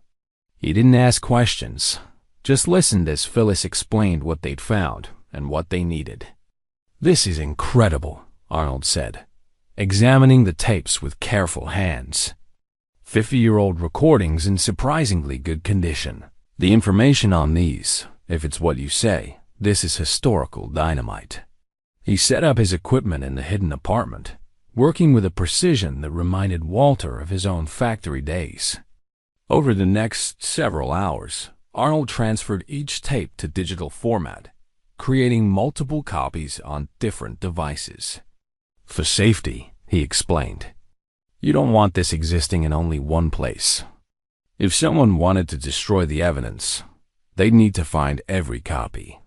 He didn't ask questions, just listened as Phyllis explained what they'd found and what they needed. "This is incredible," Arnold said, examining the tapes with careful hands. 50-year-old recordings in surprisingly good condition. The information on these, if it's what you say, this is historical dynamite. He set up his equipment in the hidden apartment, working with a precision that reminded Walter of his own factory days. Over the next several hours, Arnold transferred each tape to digital format, creating multiple copies on different devices. "For safety," he explained. "You don't want this existing in only one place. If someone wanted to destroy the evidence, they'd need to find every copy."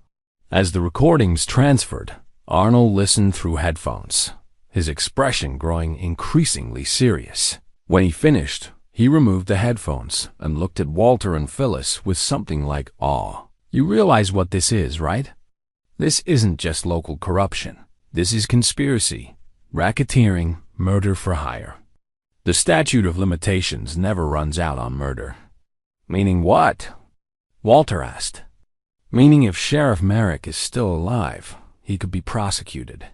As the recordings transferred, Arnold listened through headphones, his expression growing increasingly serious. When he finished, he removed the headphones and looked at Walter and Phyllis with something like awe. "You realize what this is, right? This isn't just local corruption. This is conspiracy, racketeering, murder for hire. The statute of limitations never runs out on murder." "Meaning what?" Walter asked. "Meaning if Sheriff Merrick is still alive, he could be prosecuted.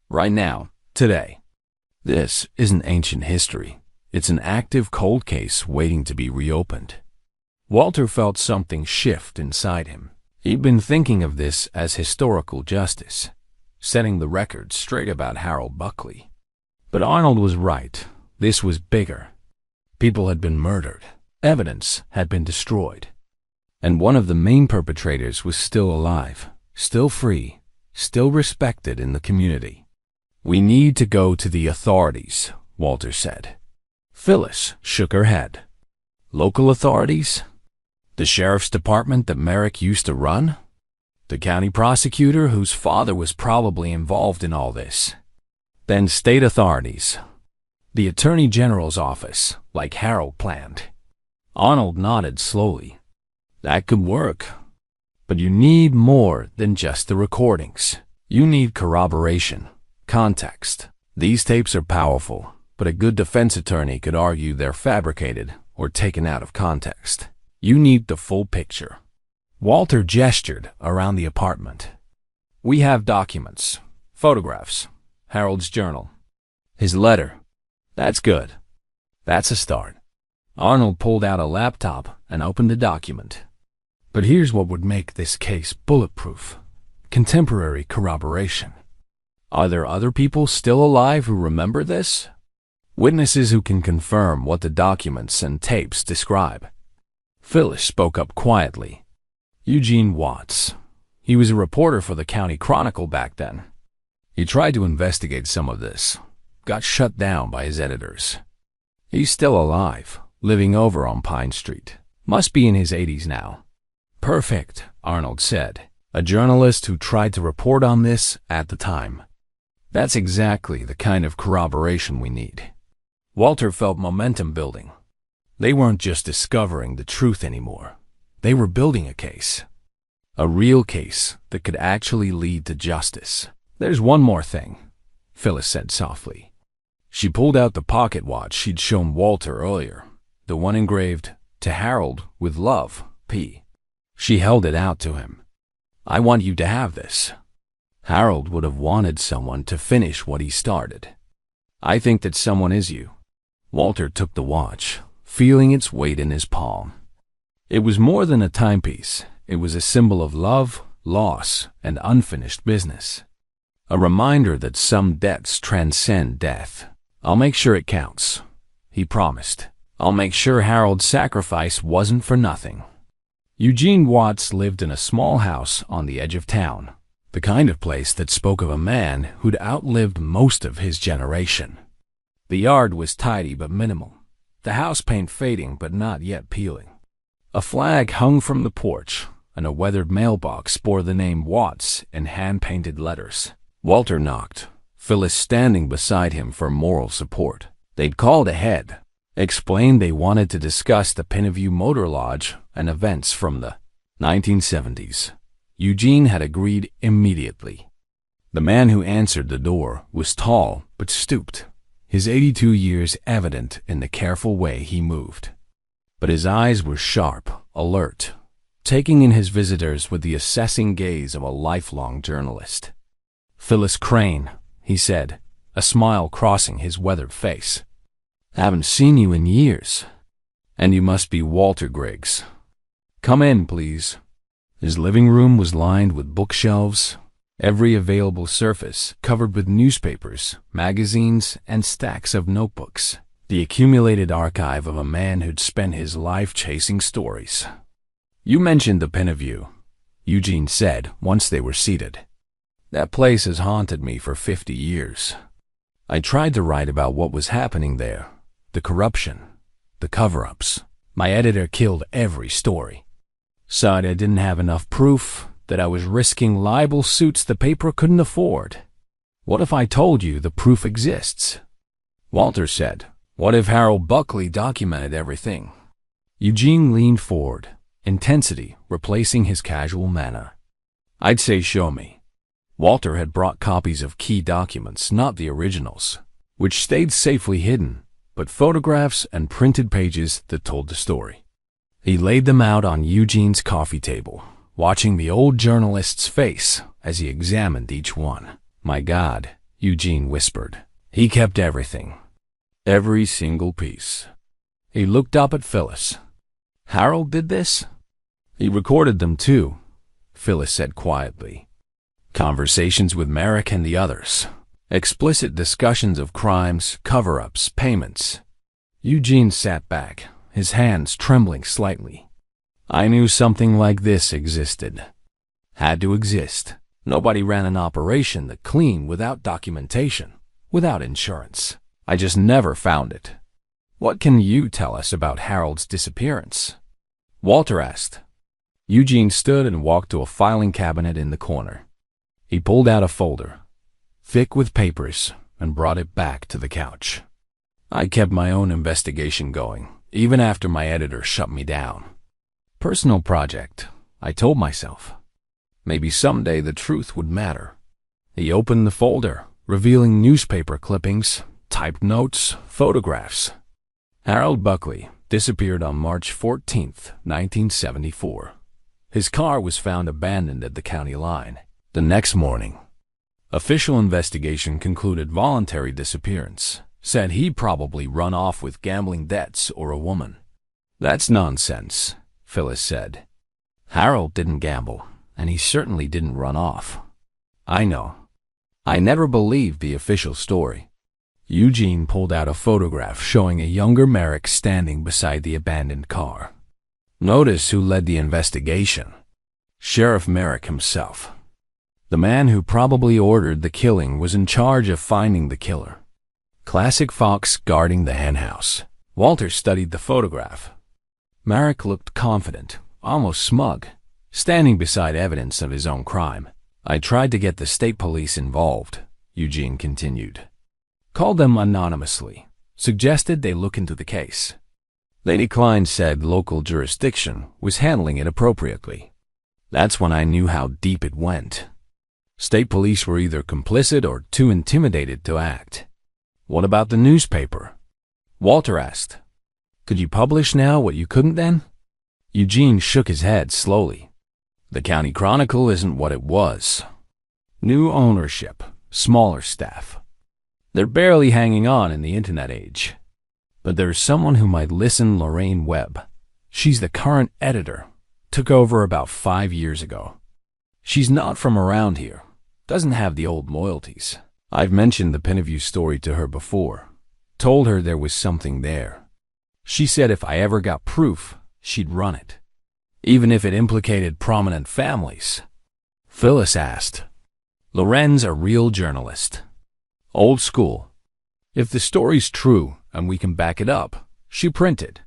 Right now, today. This isn't ancient history. It's an active cold case waiting to be reopened." Walter felt something shift inside him. He'd been thinking of this as historical justice, setting the record straight about Harold Buckley. But Arnold was right. This was bigger. People had been murdered. Evidence had been destroyed. And one of the main perpetrators was still alive, still free, still respected in the community. "We need to go to the authorities," Walter said. Phyllis shook her head. "Local authorities? The sheriff's department that Merrick used to run? The county prosecutor whose father was probably involved in all this? Then state authorities. The attorney general's office, like Harold planned." Arnold nodded slowly. "That could work. But you need more than just the recordings. You need corroboration, context. These tapes are powerful, but a good defense attorney could argue they're fabricated or taken out of context. You need the full picture." Walter gestured around the apartment. "We have documents, photographs, Harold's journal, his letter. That's good. That's a start." Arnold pulled out a laptop and opened the document. "But here's what would make this case bulletproof: contemporary corroboration. Are there other people still alive who remember this? Witnesses who can confirm what the documents and tapes describe?" Phyllis spoke up quietly. "Eugene Watts. He was a reporter for the County Chronicle back then. He tried to investigate some of this. Got shut down by his editors. He's still alive, living over on Pine Street. Must be in his 80s now." "Perfect," Arnold said. "A journalist who tried to report on this at the time. That's exactly the kind of corroboration we need." Walter felt momentum building. They weren't just discovering the truth anymore. They were building a case. A real case that could actually lead to justice. "There's one more thing," Phyllis said softly. She pulled out the pocket watch she'd shown Walter earlier, the one engraved, "To Harold, with love, P." She held it out to him. "I want you to have this. Harold would have wanted someone to finish what he started. I think that someone is you." Walter took the watch, feeling its weight in his palm. It was more than a timepiece. It was a symbol of love, loss, and unfinished business. A reminder that some debts transcend death. "I'll make sure it counts," he promised. "I'll make sure Harold's sacrifice wasn't for nothing." Eugene Watts lived in a small house on the edge of town, the kind of place that spoke of a man who'd outlived most of his generation. The yard was tidy but minimal, the house paint fading but not yet peeling. A flag hung from the porch, and a weathered mailbox bore the name Watts in hand-painted letters. Walter knocked, Phyllis standing beside him for moral support. They'd called ahead, explained they wanted to discuss the Pineview Motor Lodge and events from the 1970s. Eugene had agreed immediately. The man who answered the door was tall but stooped, his 82 years evident in the careful way he moved. But his eyes were sharp, alert, taking in his visitors with the assessing gaze of a lifelong journalist. "Phyllis Crane," he said, a smile crossing his weathered face. "Haven't seen you in years. And you must be Walter Griggs. Come in, please." His living room was lined with bookshelves, every available surface covered with newspapers, magazines, and stacks of notebooks, the accumulated archive of a man who'd spent his life chasing stories. "You mentioned the Pineview," Eugene said once they were seated. "That place has haunted me for 50 years. I tried to write about what was happening there, the corruption, the cover-ups. My editor killed every story. Said I didn't have enough proof, that I was risking libel suits the paper couldn't afford. What if I told you the proof exists?" Walter said, "What if Harold Buckley documented everything?" Eugene leaned forward, intensity replacing his casual manner. "I'd say show me." Walter had brought copies of key documents, not the originals, which stayed safely hidden, but photographs and printed pages that told the story. He laid them out on Eugene's coffee table, watching the old journalist's face as he examined each one. "My God," Eugene whispered. "He kept everything. Every single piece." He looked up at Phyllis. "Harold did this?" "He recorded them too," Phyllis said quietly. "Conversations with Merrick and the others. Explicit discussions of crimes, cover-ups, payments." Eugene sat back, his hands trembling slightly. "I knew something like this existed. Had to exist. Nobody ran an operation that clean without documentation, without insurance. I just never found it." "What can you tell us about Harold's disappearance?" Walter asked. Eugene stood and walked to a filing cabinet in the corner. He pulled out a folder, thick with papers, and brought it back to the couch. "I kept my own investigation going, even after my editor shut me down. Personal project, I told myself. Maybe someday the truth would matter." He opened the folder, revealing newspaper clippings, typed notes, photographs. Harold Buckley disappeared on March 14th, 1974. His car was found abandoned at the county line. The next morning, official investigation concluded voluntary disappearance, said he'd probably run off with gambling debts or a woman. "That's nonsense," Phyllis said. "Harold didn't gamble, and he certainly didn't run off." "I know. I never believed the official story." Eugene pulled out a photograph showing a younger Merrick standing beside the abandoned car. "Notice who led the investigation. Sheriff Merrick himself. The man who probably ordered the killing was in charge of finding the killer. Classic fox guarding the henhouse." Walter studied the photograph. Merrick looked confident, almost smug, standing beside evidence of his own crime. "I tried to get the state police involved," Eugene continued. "Called them anonymously, suggested they look into the case. They declined, said local jurisdiction was handling it appropriately. That's when I knew how deep it went. State police were either complicit or too intimidated to act." "What about the newspaper?" Walter asked. "Could you publish now what you couldn't then?" Eugene shook his head slowly. "The County Chronicle isn't what it was. New ownership, smaller staff. They're barely hanging on in the internet age. But there's someone who might listen, Lorraine Webb. She's the current editor, took over about 5 years ago. She's not from around here, doesn't have the old loyalties. I've mentioned the Pineview story to her before, told her there was something there. She said if I ever got proof, she'd run it, even if it implicated prominent families." Phyllis asked. "Loren's a real journalist. Old school. If the story's true and we can back it up, she printed."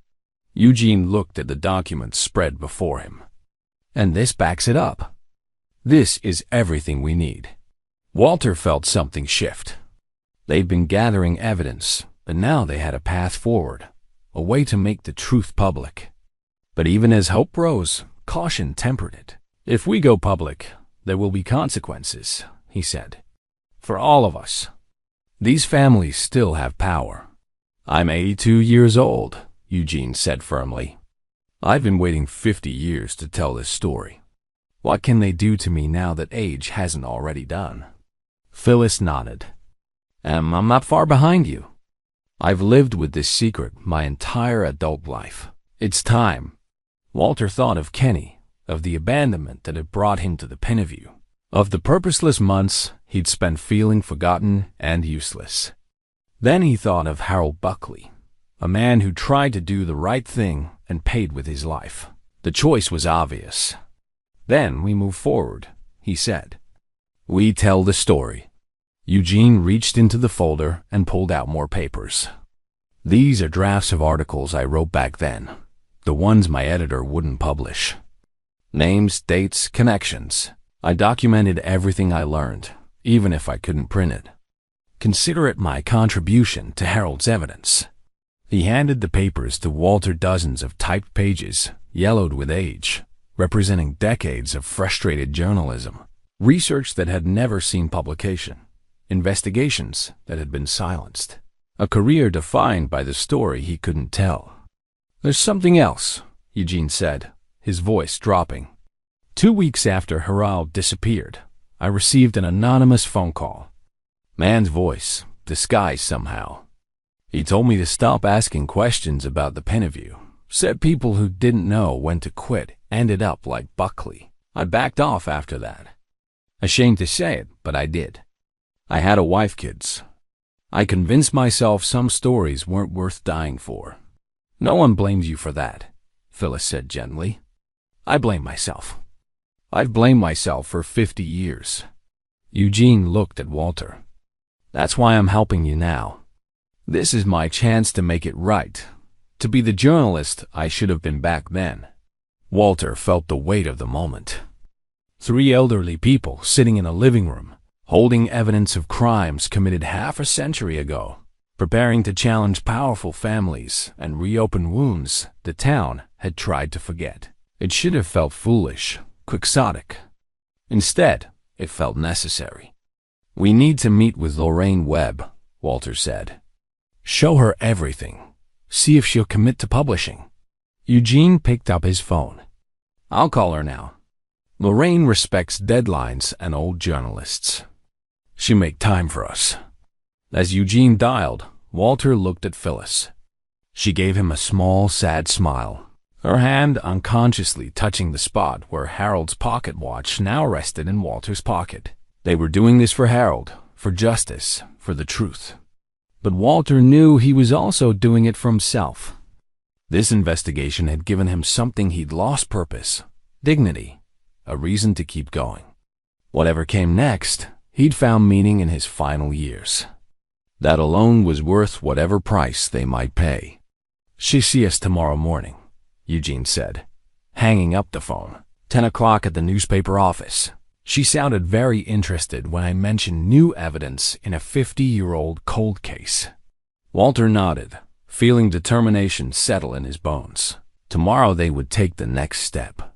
Eugene looked at the documents spread before him. "And this backs it up. This is everything we need." Walter felt something shift. They'd been gathering evidence, but now they had a path forward, a way to make the truth public. But even as hope rose, caution tempered it. If we go public, there will be consequences, he said. For all of us. These families still have power. I'm 82 years old, Eugene said firmly. I've been waiting 50 years to tell this story. What can they do to me now that age hasn't already done? Phyllis nodded. I'm not far behind you. I've lived with this secret my entire adult life. It's time. Walter thought of Kenny, of the abandonment that had brought him to the Pineview, of the purposeless months he'd spent feeling forgotten and useless. Then he thought of Harold Buckley, a man who tried to do the right thing and paid with his life. The choice was obvious. Then we move forward, he said. We tell the story. Eugene reached into the folder and pulled out more papers. These are drafts of articles I wrote back then, the ones my editor wouldn't publish. Names, dates, connections. I documented everything I learned, even if I couldn't print it. Consider it my contribution to Harold's evidence. He handed the papers to Walter, dozens of typed pages, yellowed with age, representing decades of frustrated journalism, research that had never seen publication, investigations that had been silenced, a career defined by the story he couldn't tell. There's something else, Eugene said, his voice dropping. 2 weeks after Harold disappeared, I received an anonymous phone call. Man's voice, disguised somehow. He told me to stop asking questions about the Pineview. Said people who didn't know when to quit ended up like Buckley. I backed off after that. Ashamed to say it, but I did. I had a wife, kids. I convinced myself some stories weren't worth dying for. No one blames you for that, Phyllis said gently. I blame myself. I've blamed myself for 50 years. Eugene looked at Walter. That's why I'm helping you now. This is my chance to make it right, to be the journalist I should have been back then. Walter felt the weight of the moment. 3 elderly people sitting in a living room, holding evidence of crimes committed half a century ago, preparing to challenge powerful families and reopen wounds the town had tried to forget. It should have felt foolish, quixotic. Instead, it felt necessary. We need to meet with Lorraine Webb, Walter said. Show her everything. See if she'll commit to publishing. Eugene picked up his phone. I'll call her now. Lorraine respects deadlines and old journalists. She'll make time for us. As Eugene dialed, Walter looked at Phyllis. She gave him a small, sad smile, her hand unconsciously touching the spot where Harold's pocket watch now rested in Walter's pocket. They were doing this for Harold, for justice, for the truth. But Walter knew he was also doing it for himself. This investigation had given him something he'd lost: purpose, dignity, a reason to keep going. Whatever came next, he'd found meaning in his final years. That alone was worth whatever price they might pay. She'll see us tomorrow morning, Eugene said, hanging up the phone. 10 o'clock at the newspaper office. She sounded very interested when I mentioned new evidence in a 50-year-old cold case. Walter nodded, feeling determination settle in his bones. Tomorrow they would take the next step.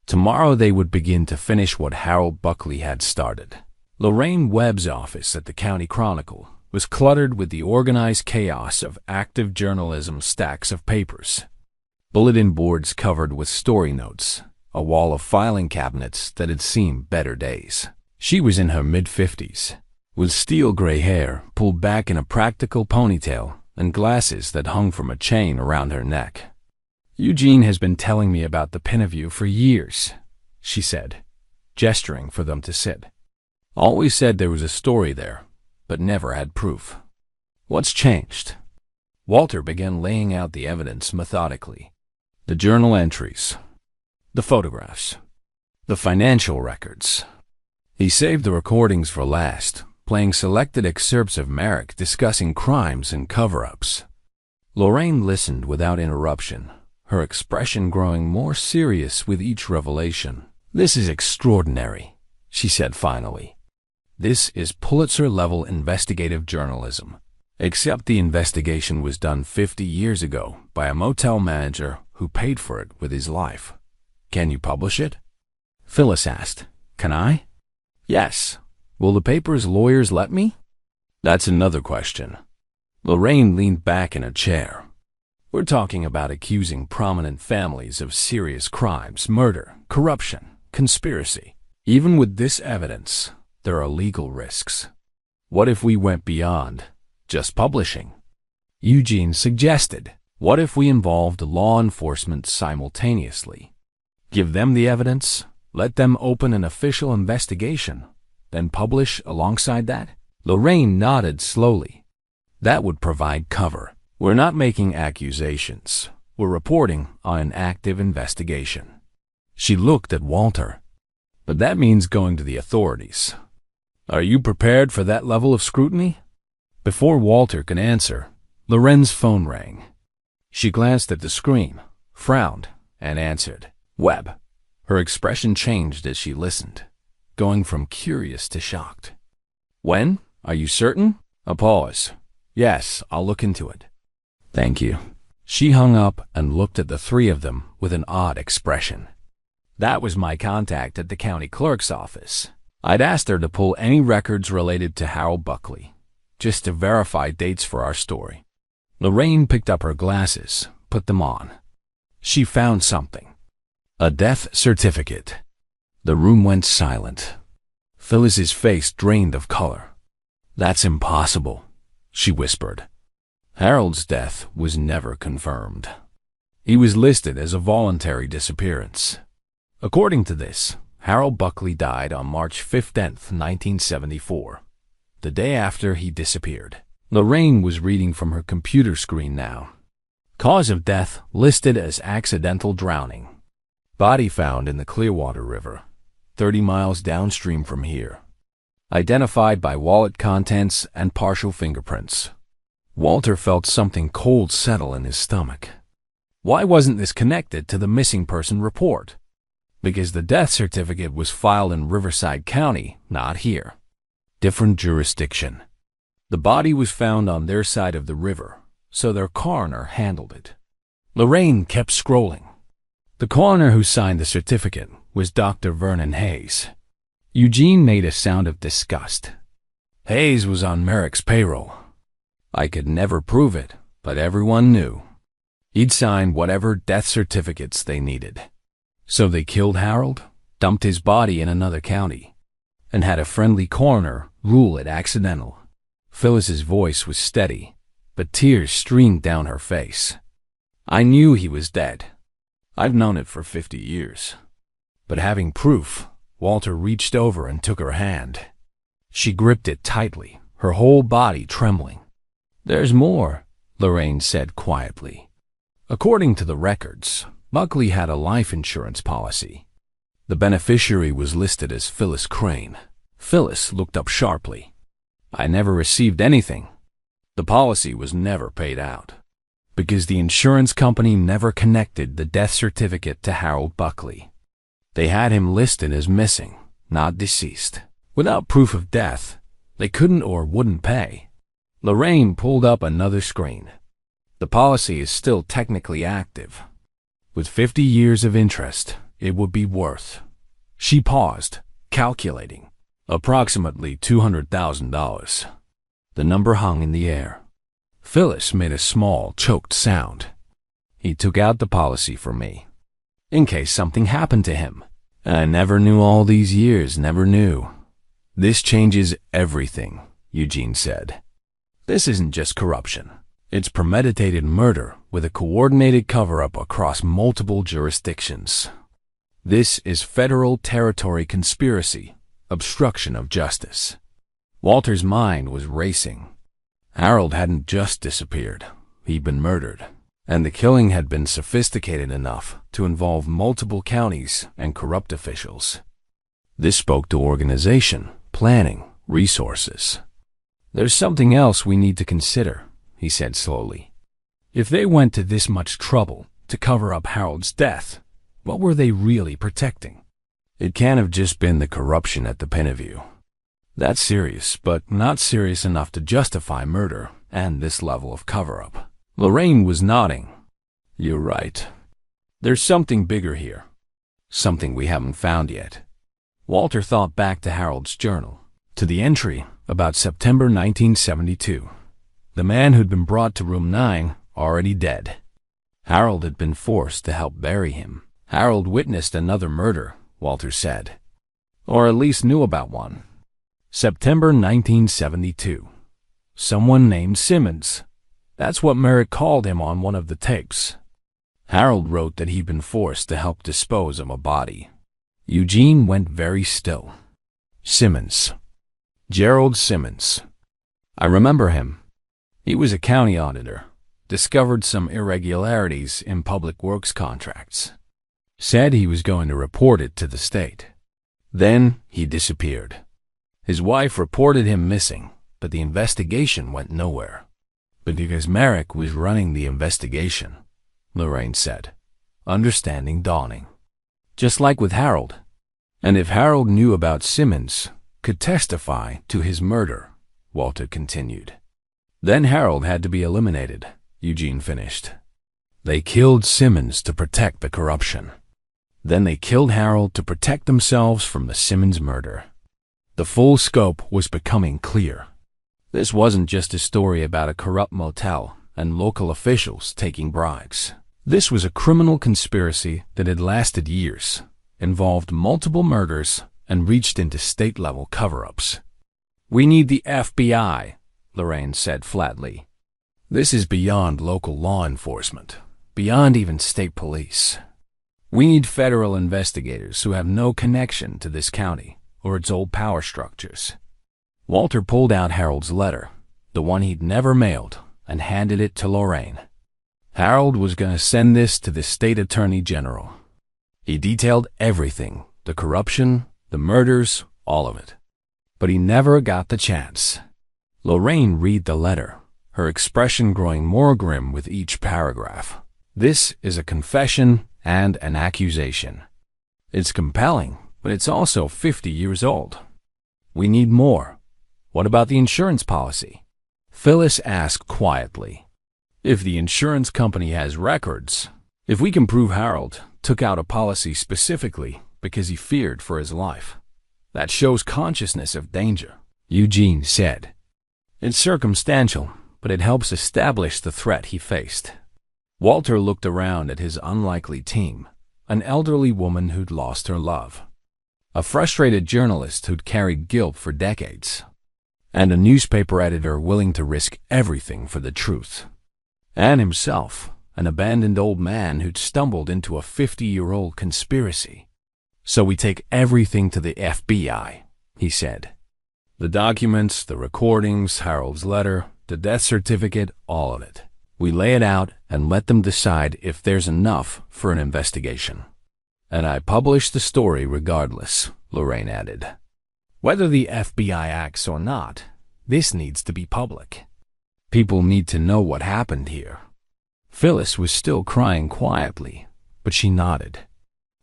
Tomorrow they would begin to finish what Harold Buckley had started. Lorraine Webb's office at the County Chronicle was cluttered with the organized chaos of active journalism, stacks of papers, bulletin boards covered with story notes, a wall of filing cabinets that had seen better days. She was in her mid-50s, with steel gray hair pulled back in a practical ponytail and glasses that hung from a chain around her neck. Eugene has been telling me about the Pineview for years, she said, gesturing for them to sit. Always said there was a story there, but never had proof. What's changed? Walter began laying out the evidence methodically. The journal entries, the photographs, the financial records. He saved the recordings for last, playing selected excerpts of Merrick discussing crimes and cover-ups. Lorraine listened without interruption, her expression growing more serious with each revelation. This is extraordinary, she said finally. This is Pulitzer-level investigative journalism. Except the investigation was done 50 years ago by a motel manager who paid for it with his life. Can you publish it? Phyllis asked. Can I? Yes. Will the paper's lawyers let me? That's another question. Lorraine leaned back in a chair. We're talking about accusing prominent families of serious crimes, murder, corruption, conspiracy. Even with this evidence, there are legal risks. What if we went beyond just publishing? Eugene suggested. What if we involved law enforcement simultaneously? Give them the evidence, let them open an official investigation, then publish alongside that? Lorraine nodded slowly. That would provide cover. We're not making accusations. We're reporting on an active investigation. She looked at Walter. But that means going to the authorities. Are you prepared for that level of scrutiny? Before Walter could answer, Loren's phone rang. She glanced at the screen, frowned, and answered. Webb. Her expression changed as she listened, going from curious to shocked. When? Are you certain? A pause. Yes, I'll look into it. Thank you. She hung up and looked at the three of them with an odd expression. That was my contact at the county clerk's office. I'd asked her to pull any records related to Harold Buckley, just to verify dates for our story. Lorraine picked up her glasses, put them on. She found something. A death certificate. The room went silent. Phyllis's face drained of color. That's impossible, she whispered. Harold's death was never confirmed. He was listed as a voluntary disappearance. According to this, Harold Buckley died on March 15th, 1974, the day after he disappeared. Lorraine was reading from her computer screen now. Cause of death listed as accidental drowning. Body found in the Clearwater River, 30 miles downstream from here. Identified by wallet contents and partial fingerprints. Walter felt something cold settle in his stomach. Why wasn't this connected to the missing person report? Because the death certificate was filed in Riverside County, not here. Different jurisdiction. The body was found on their side of the river, so their coroner handled it. Lorraine kept scrolling. The coroner who signed the certificate was Dr. Vernon Hayes. Eugene made a sound of disgust. Hayes was on Merrick's payroll. I could never prove it, but everyone knew. He'd signed whatever death certificates they needed. So they killed Harold, dumped his body in another county, and had a friendly coroner rule it accidental. Phyllis's voice was steady, but tears streamed down her face. I knew he was dead. I've known it for 50 years. But having proof, Walter reached over and took her hand. She gripped it tightly, her whole body trembling. There's more, Lorraine said quietly. According to the records, Buckley had a life insurance policy. The beneficiary was listed as Phyllis Crane. Phyllis looked up sharply. I never received anything. The policy was never paid out, because the insurance company never connected the death certificate to Harold Buckley. They had him listed as missing, not deceased. Without proof of death, they couldn't or wouldn't pay. Lorraine pulled up another screen. The policy is still technically active. With 50 years of interest, it would be worth. She paused, calculating. Approximately $200,000. The number hung in the air. Phyllis made a small, choked sound. He took out the policy for me, in case something happened to him. I never knew all these years, never knew. This changes everything, Eugene said. This isn't just corruption. It's premeditated murder with a coordinated cover-up across multiple jurisdictions. This is federal territory conspiracy, obstruction of justice. Walter's mind was racing. Harold hadn't just disappeared. He'd been murdered. And the killing had been sophisticated enough to involve multiple counties and corrupt officials. This spoke to organization, planning, resources. There's something else we need to consider, he said slowly. If they went to this much trouble to cover up Harold's death, what were they really protecting? It can't have just been the corruption at the Pineview. That's serious, but not serious enough to justify murder and this level of cover-up. Lorraine was nodding. You're right. There's something bigger here. Something we haven't found yet. Walter thought back to Harold's journal, to the entry about September 1972. The man who'd been brought to room 9, already dead. Harold had been forced to help bury him. Harold witnessed another murder, Walter said. Or at least knew about one. September 1972. Someone named Simmons. That's what Merrick called him on one of the tapes. Harold wrote that he'd been forced to help dispose of a body. Eugene went very still. Simmons. Gerald Simmons. I remember him. He was a county auditor. Discovered some irregularities in public works contracts. Said he was going to report it to the state. Then he disappeared. His wife reported him missing, but the investigation went nowhere. But because Merrick was running the investigation, Lorraine said, understanding dawning. Just like with Harold. And if Harold knew about Simmons, could testify to his murder, Walter continued. Then Harold had to be eliminated, Eugene finished. They killed Simmons to protect the corruption. Then they killed Harold to protect themselves from the Simmons murder. The full scope was becoming clear. This wasn't just a story about a corrupt motel and local officials taking bribes. This was a criminal conspiracy that had lasted years, involved multiple murders, and reached into state-level cover-ups. We need the FBI, Lorraine said flatly. This is beyond local law enforcement, beyond even state police. We need federal investigators who have no connection to this county or its old power structures. Walter pulled out Harold's letter, the one he'd never mailed, and handed it to Lorraine. Harold was going to send this to the state attorney general. He detailed everything, the corruption, the murders, all of it. But he never got the chance. Lorraine read the letter, her expression growing more grim with each paragraph. This is a confession and an accusation. It's compelling, but it's also 50 years old. We need more. What about the insurance policy? Phyllis asked quietly. If the insurance company has records, if we can prove Harold took out a policy specifically because he feared for his life, that shows consciousness of danger, Eugene said. It's circumstantial, but it helps establish the threat he faced. Walter looked around at his unlikely team, an elderly woman who'd lost her love, a frustrated journalist who'd carried guilt for decades, and a newspaper editor willing to risk everything for the truth. And himself, an abandoned old man who'd stumbled into a 50-year-old conspiracy. So we take everything to the FBI, he said. The documents, the recordings, Harold's letter, the death certificate, all of it. We lay it out and let them decide if there's enough for an investigation. And I publish the story regardless, Lorraine added. Whether the FBI acts or not, this needs to be public. People need to know what happened here. Phyllis was still crying quietly, but she nodded.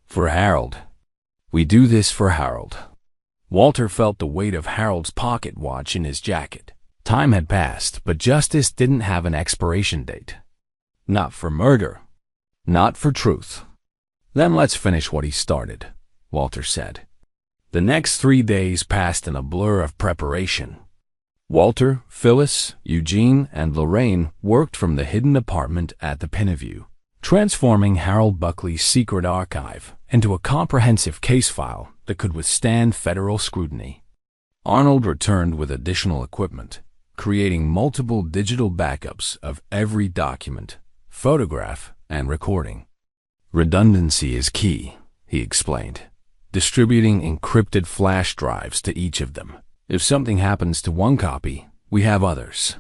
For Harold. We do this for Harold. Walter felt the weight of Harold's pocket watch in his jacket. Time had passed, but justice didn't have an expiration date. Not for murder. Not for truth. Then let's finish what he started, Walter said. The next 3 days passed in a blur of preparation. Walter, Phyllis, Eugene, and Lorraine worked from the hidden apartment at the Pineview, transforming Harold Buckley's secret archive into a comprehensive case file that could withstand federal scrutiny. Arnold returned with additional equipment, creating multiple digital backups of every document, photograph, and recording. Redundancy is key, he explained, distributing encrypted flash drives to each of them. If something happens to one copy, we have others.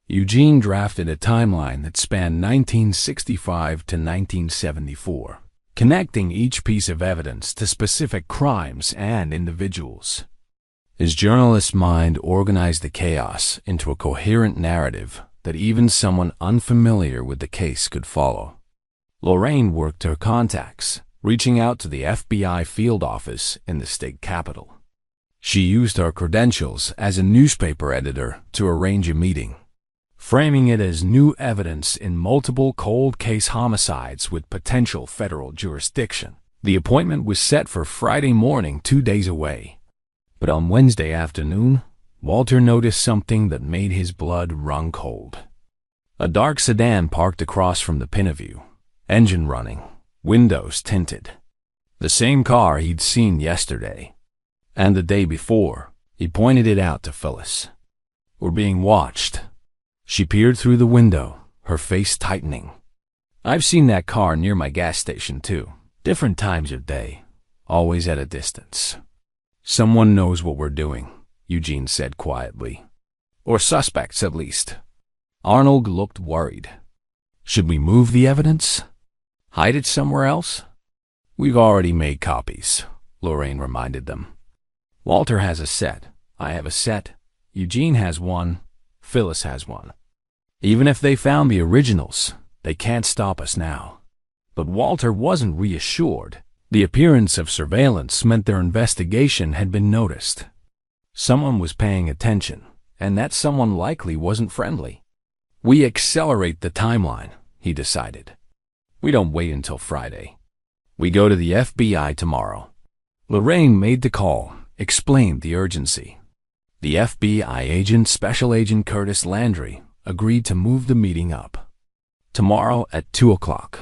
Eugene drafted a timeline that spanned 1965 to 1974, connecting each piece of evidence to specific crimes and individuals. His journalist's mind organized the chaos into a coherent narrative that even someone unfamiliar with the case could follow. Lorraine worked her contacts, reaching out to the FBI field office in the state capitol. She used her credentials as a newspaper editor to arrange a meeting, framing it as new evidence in multiple cold case homicides with potential federal jurisdiction. The appointment was set for Friday morning, 2 days away. But on Wednesday afternoon, Walter noticed something that made his blood run cold. A dark sedan parked across from the Pinaview, engine running, windows tinted. The same car he'd seen yesterday. And the day before, he pointed it out to Phyllis. "We're being watched." She peered through the window, her face tightening. "I've seen that car near my gas station too. Different times of day, always at a distance." "Someone knows what we're doing," Eugene said quietly. "Or suspects, at least." Arnold looked worried. "Should we move the evidence? Hide it somewhere else?" "We've already made copies," Lorraine reminded them. "Walter has a set. I have a set. Eugene has one. Phyllis has one. Even if they found the originals, they can't stop us now." But Walter wasn't reassured. The appearance of surveillance meant their investigation had been noticed. Someone was paying attention, and that someone likely wasn't friendly. "We accelerate the timeline," he decided. "We don't wait until Friday. We go to the FBI tomorrow." Lorraine made the call, explained the urgency. The FBI agent, Special Agent Curtis Landry, agreed to move the meeting up. Tomorrow at 2 o'clock.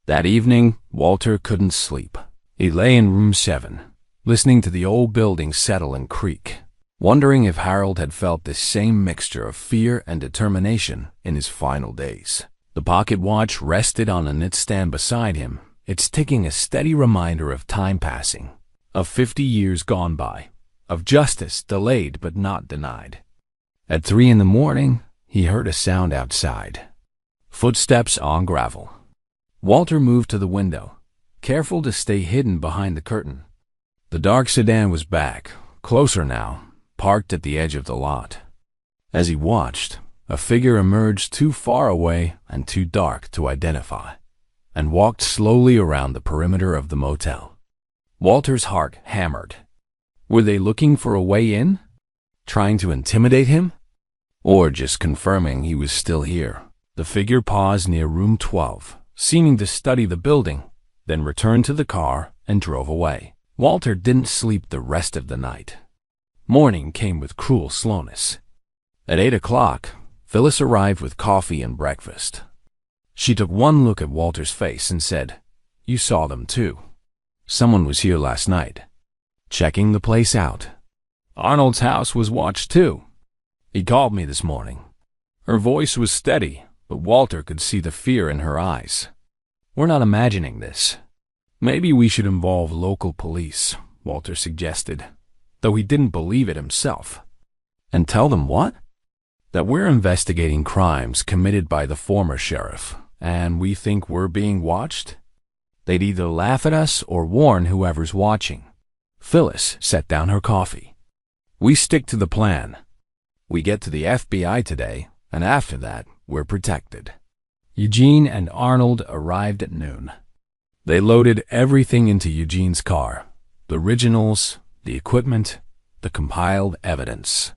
That evening, Walter couldn't sleep. He lay in room 7, listening to the old building settle and creak, wondering if Harold had felt this same mixture of fear and determination in his final days. The pocket watch rested on a nightstand beside him, its ticking a steady reminder of time passing, of 50 years gone by, of justice delayed but not denied. At 3 in the morning, he heard a sound outside. Footsteps on gravel. Walter moved to the window, careful to stay hidden behind the curtain. The dark sedan was back, closer now, parked at the edge of the lot. As he watched, a figure emerged too far away and too dark to identify, and walked slowly around the perimeter of the motel. Walter's heart hammered. Were they looking for a way in? Trying to intimidate him? Or just confirming he was still here? The figure paused near room 12, seeming to study the building, then returned to the car and drove away. Walter didn't sleep the rest of the night. Morning came with cruel slowness. At 8 o'clock, Phyllis arrived with coffee and breakfast. She took one look at Walter's face and said, "You saw them too. Someone was here last night, checking the place out. Arnold's house was watched too. He called me this morning." Her voice was steady, but Walter could see the fear in her eyes. "We're not imagining this. Maybe we should involve local police," Walter suggested, though he didn't believe it himself. "And tell them what?" "That we're investigating crimes committed by the former sheriff, and we think we're being watched." They'd either laugh at us or warn whoever's watching. Phyllis set down her coffee. "We stick to the plan. We get to the FBI today, and after that, we're protected." Eugene and Arnold arrived at noon. They loaded everything into Eugene's car: the originals, the equipment, the compiled evidence.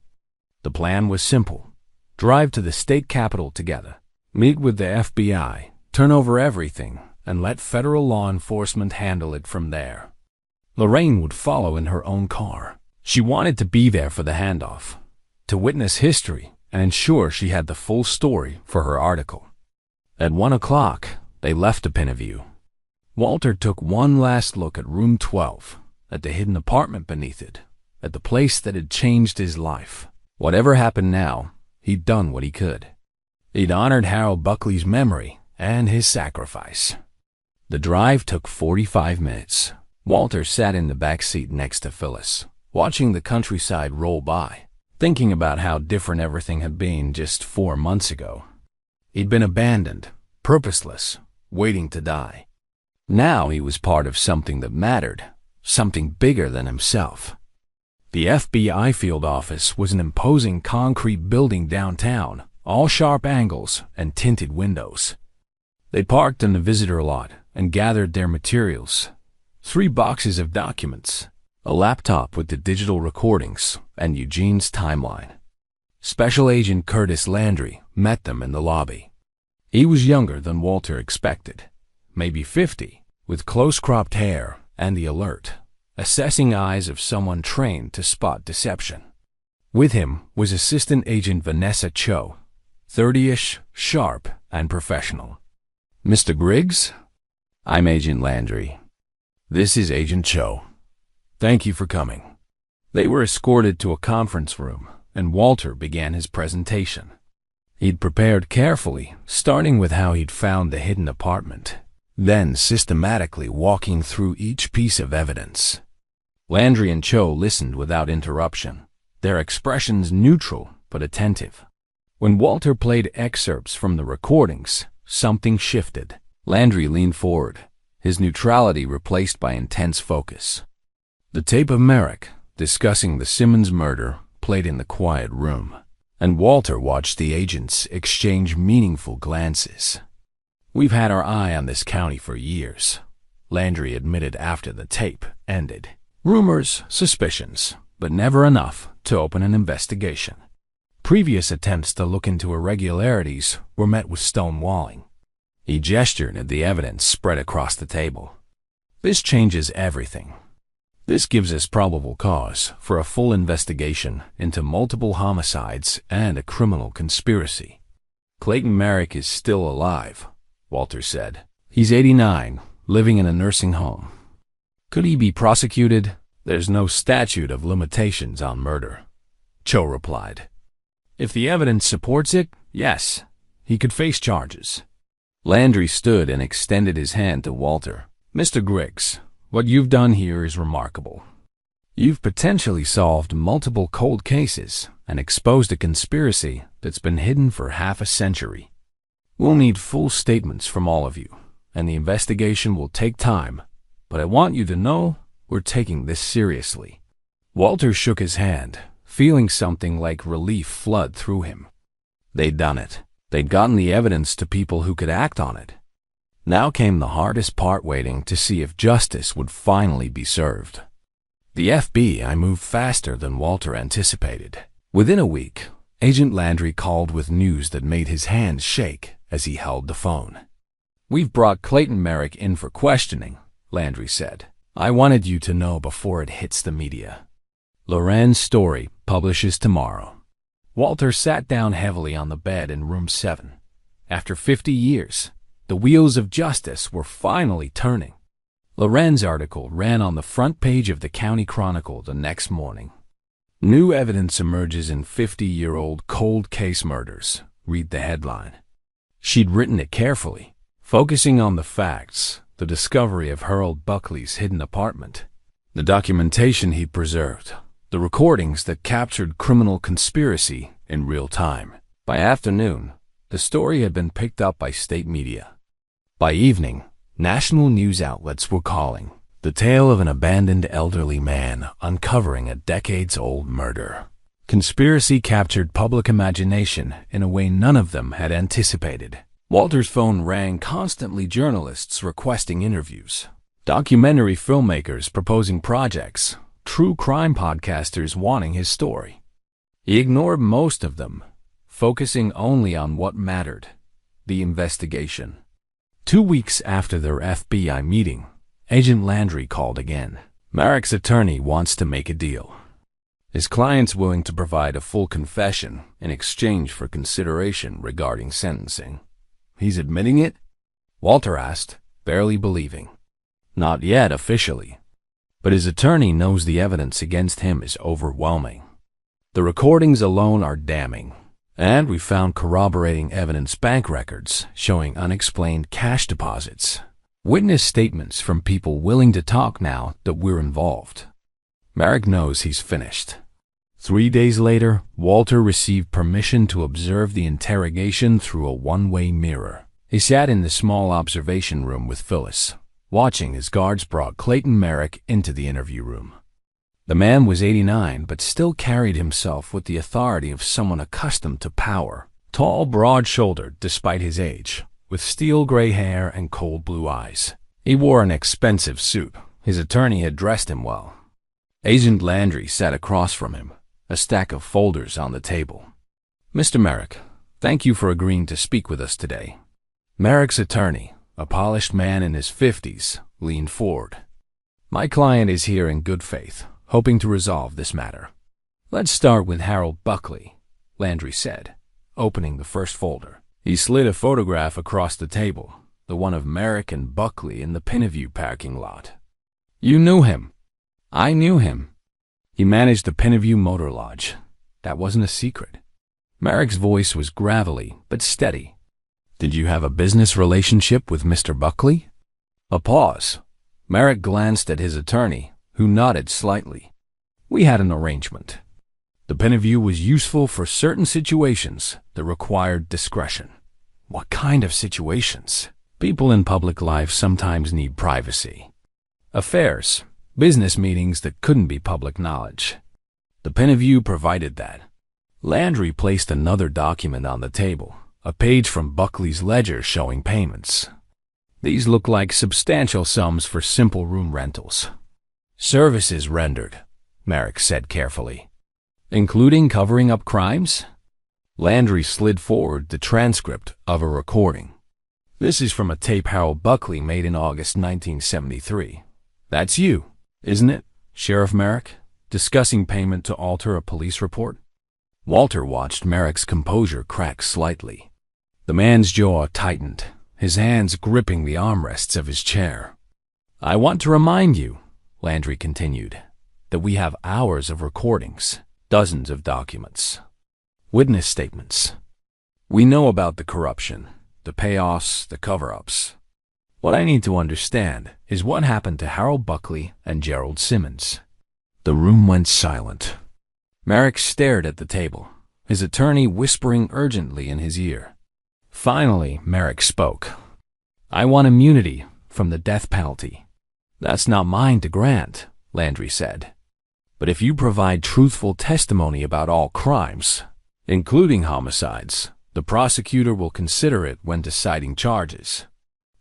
The plan was simple: drive to the state capitol together, meet with the FBI, turn over everything, and let federal law enforcement handle it from there. Lorraine would follow in her own car. She wanted to be there for the handoff, to witness history and ensure she had the full story for her article. At 1 o'clock, they left the Pinaview. Walter took one last look at room 12, at the hidden apartment beneath it, at the place that had changed his life. Whatever happened now, he'd done what he could. He'd honored Harold Buckley's memory and his sacrifice. The drive took 45 minutes. Walter sat in the back seat next to Phyllis, watching the countryside roll by, thinking about how different everything had been just 4 months ago. He'd been abandoned, purposeless, waiting to die. Now he was part of something that mattered, something bigger than himself. The FBI field office was an imposing concrete building downtown, all sharp angles and tinted windows. They parked in the visitor lot and gathered their materials: 3 boxes of documents, a laptop with the digital recordings, and Eugene's timeline. Special Agent Curtis Landry met them in the lobby. He was younger than Walter expected, maybe 50, with close-cropped hair and the alert, assessing eyes of someone trained to spot deception. With him was Assistant Agent Vanessa Cho, 30-ish, sharp, and professional. "Mr. Griggs? I'm Agent Landry. This is Agent Cho. Thank you for coming." They were escorted to a conference room, and Walter began his presentation. He'd prepared carefully, starting with how he'd found the hidden apartment, then systematically walking through each piece of evidence. Landry and Cho listened without interruption, their expressions neutral but attentive. When Walter played excerpts from the recordings, something shifted. Landry leaned forward, his neutrality replaced by intense focus. The tape of Merrick discussing the Simmons murder played in the quiet room, and Walter watched the agents exchange meaningful glances. "We've had our eye on this county for years," Landry admitted after the tape ended. "Rumors, suspicions, but never enough to open an investigation. Previous attempts to look into irregularities were met with stonewalling." He gestured at the evidence spread across the table. "This changes everything. This gives us probable cause for a full investigation into multiple homicides and a criminal conspiracy." "Clayton Merrick is still alive," Walter said. "He's 89, living in a nursing home. Could he be prosecuted?" "There's no statute of limitations on murder," Cho replied. "If the evidence supports it, yes, he could face charges." Landry stood and extended his hand to Walter. "Mr. Griggs, what you've done here is remarkable. You've potentially solved multiple cold cases and exposed a conspiracy that's been hidden for half a century. We'll need full statements from all of you, and the investigation will take time, but I want you to know we're taking this seriously." Walter shook his hand, feeling something like relief flood through him. They'd done it. They'd gotten the evidence to people who could act on it. Now came the hardest part, waiting to see if justice would finally be served. The FBI moved faster than Walter anticipated. Within a week, Agent Landry called with news that made his hands shake as he held the phone. "We've brought Clayton Merrick in for questioning," Landry said. "I wanted you to know before it hits the media. Loren's story publishes tomorrow." Walter sat down heavily on the bed in room 7. After 50 years, the wheels of justice were finally turning. Loren's article ran on the front page of the County Chronicle the next morning. "New evidence emerges in 50-year-old cold case murders," read the headline. She'd written it carefully, focusing on the facts, the discovery of Harold Buckley's hidden apartment, the documentation he'd preserved, the recordings that captured criminal conspiracy in real time. By afternoon, the story had been picked up by state media. By evening, national news outlets were calling. The tale of an abandoned elderly man uncovering a decades-old murder. Conspiracy captured public imagination in a way none of them had anticipated. Walter's phone rang constantly, journalists requesting interviews, documentary filmmakers proposing projects, true crime podcasters wanting his story. He ignored most of them, focusing only on what mattered, the investigation. 2 weeks after their FBI meeting, Agent Landry called again. Merrick's attorney wants to make a deal. His client's willing to provide a full confession in exchange for consideration regarding sentencing. "He's admitting it?" Walter asked, barely believing. "Not yet officially, but his attorney knows the evidence against him is overwhelming. The recordings alone are damning, and we found corroborating evidence, bank records showing unexplained cash deposits, witness statements from people willing to talk now that we're involved. Merrick knows he's finished." 3 days later, Walter received permission to observe the interrogation through a one-way mirror. He sat in the small observation room with Phyllis, watching as guards brought Clayton Merrick into the interview room. The man was 89, but still carried himself with the authority of someone accustomed to power. Tall, broad-shouldered despite his age, with steel gray hair and cold blue eyes. He wore an expensive suit. His attorney had dressed him well. Agent Landry sat across from him, a stack of folders on the table. "Mr. Merrick, thank you for agreeing to speak with us today." Merrick's attorney, a polished man in his 50s, leaned forward. My client is here in good faith, hoping to resolve this matter. Let's start with Harold Buckley, Landry said, opening the first folder. He slid a photograph across the table, the one of Merrick and Buckley in the Pineview parking lot. You knew him. I knew him. He managed the Pineview Motor Lodge. That wasn't a secret. Merrick's voice was gravelly but steady. Did you have a business relationship with Mr. Buckley? A pause. Merrick glanced at his attorney, who nodded slightly. We had an arrangement. The Pineview was useful for certain situations that required discretion. What kind of situations? People in public life sometimes need privacy. Affairs, business meetings that couldn't be public knowledge. The Pineview provided that. Landry placed another document on the table, a page from Buckley's ledger showing payments. These look like substantial sums for simple room rentals. Services rendered, Merrick said carefully. Including covering up crimes? Landry slid forward the transcript of a recording. This is from a tape Harold Buckley made in August 1973. That's you, isn't it, Sheriff Merrick, discussing payment to alter a police report? Walter watched Merrick's composure crack slightly. The man's jaw tightened, his hands gripping the armrests of his chair. I want to remind you, Landry continued, that we have hours of recordings, dozens of documents, witness statements. We know about the corruption, the payoffs, the cover-ups. What I need to understand is what happened to Harold Buckley and Gerald Simmons. The room went silent. Merrick stared at the table, his attorney whispering urgently in his ear. Finally, Merrick spoke. I want immunity from the death penalty. That's not mine to grant, Landry said. But if you provide truthful testimony about all crimes, including homicides, the prosecutor will consider it when deciding charges.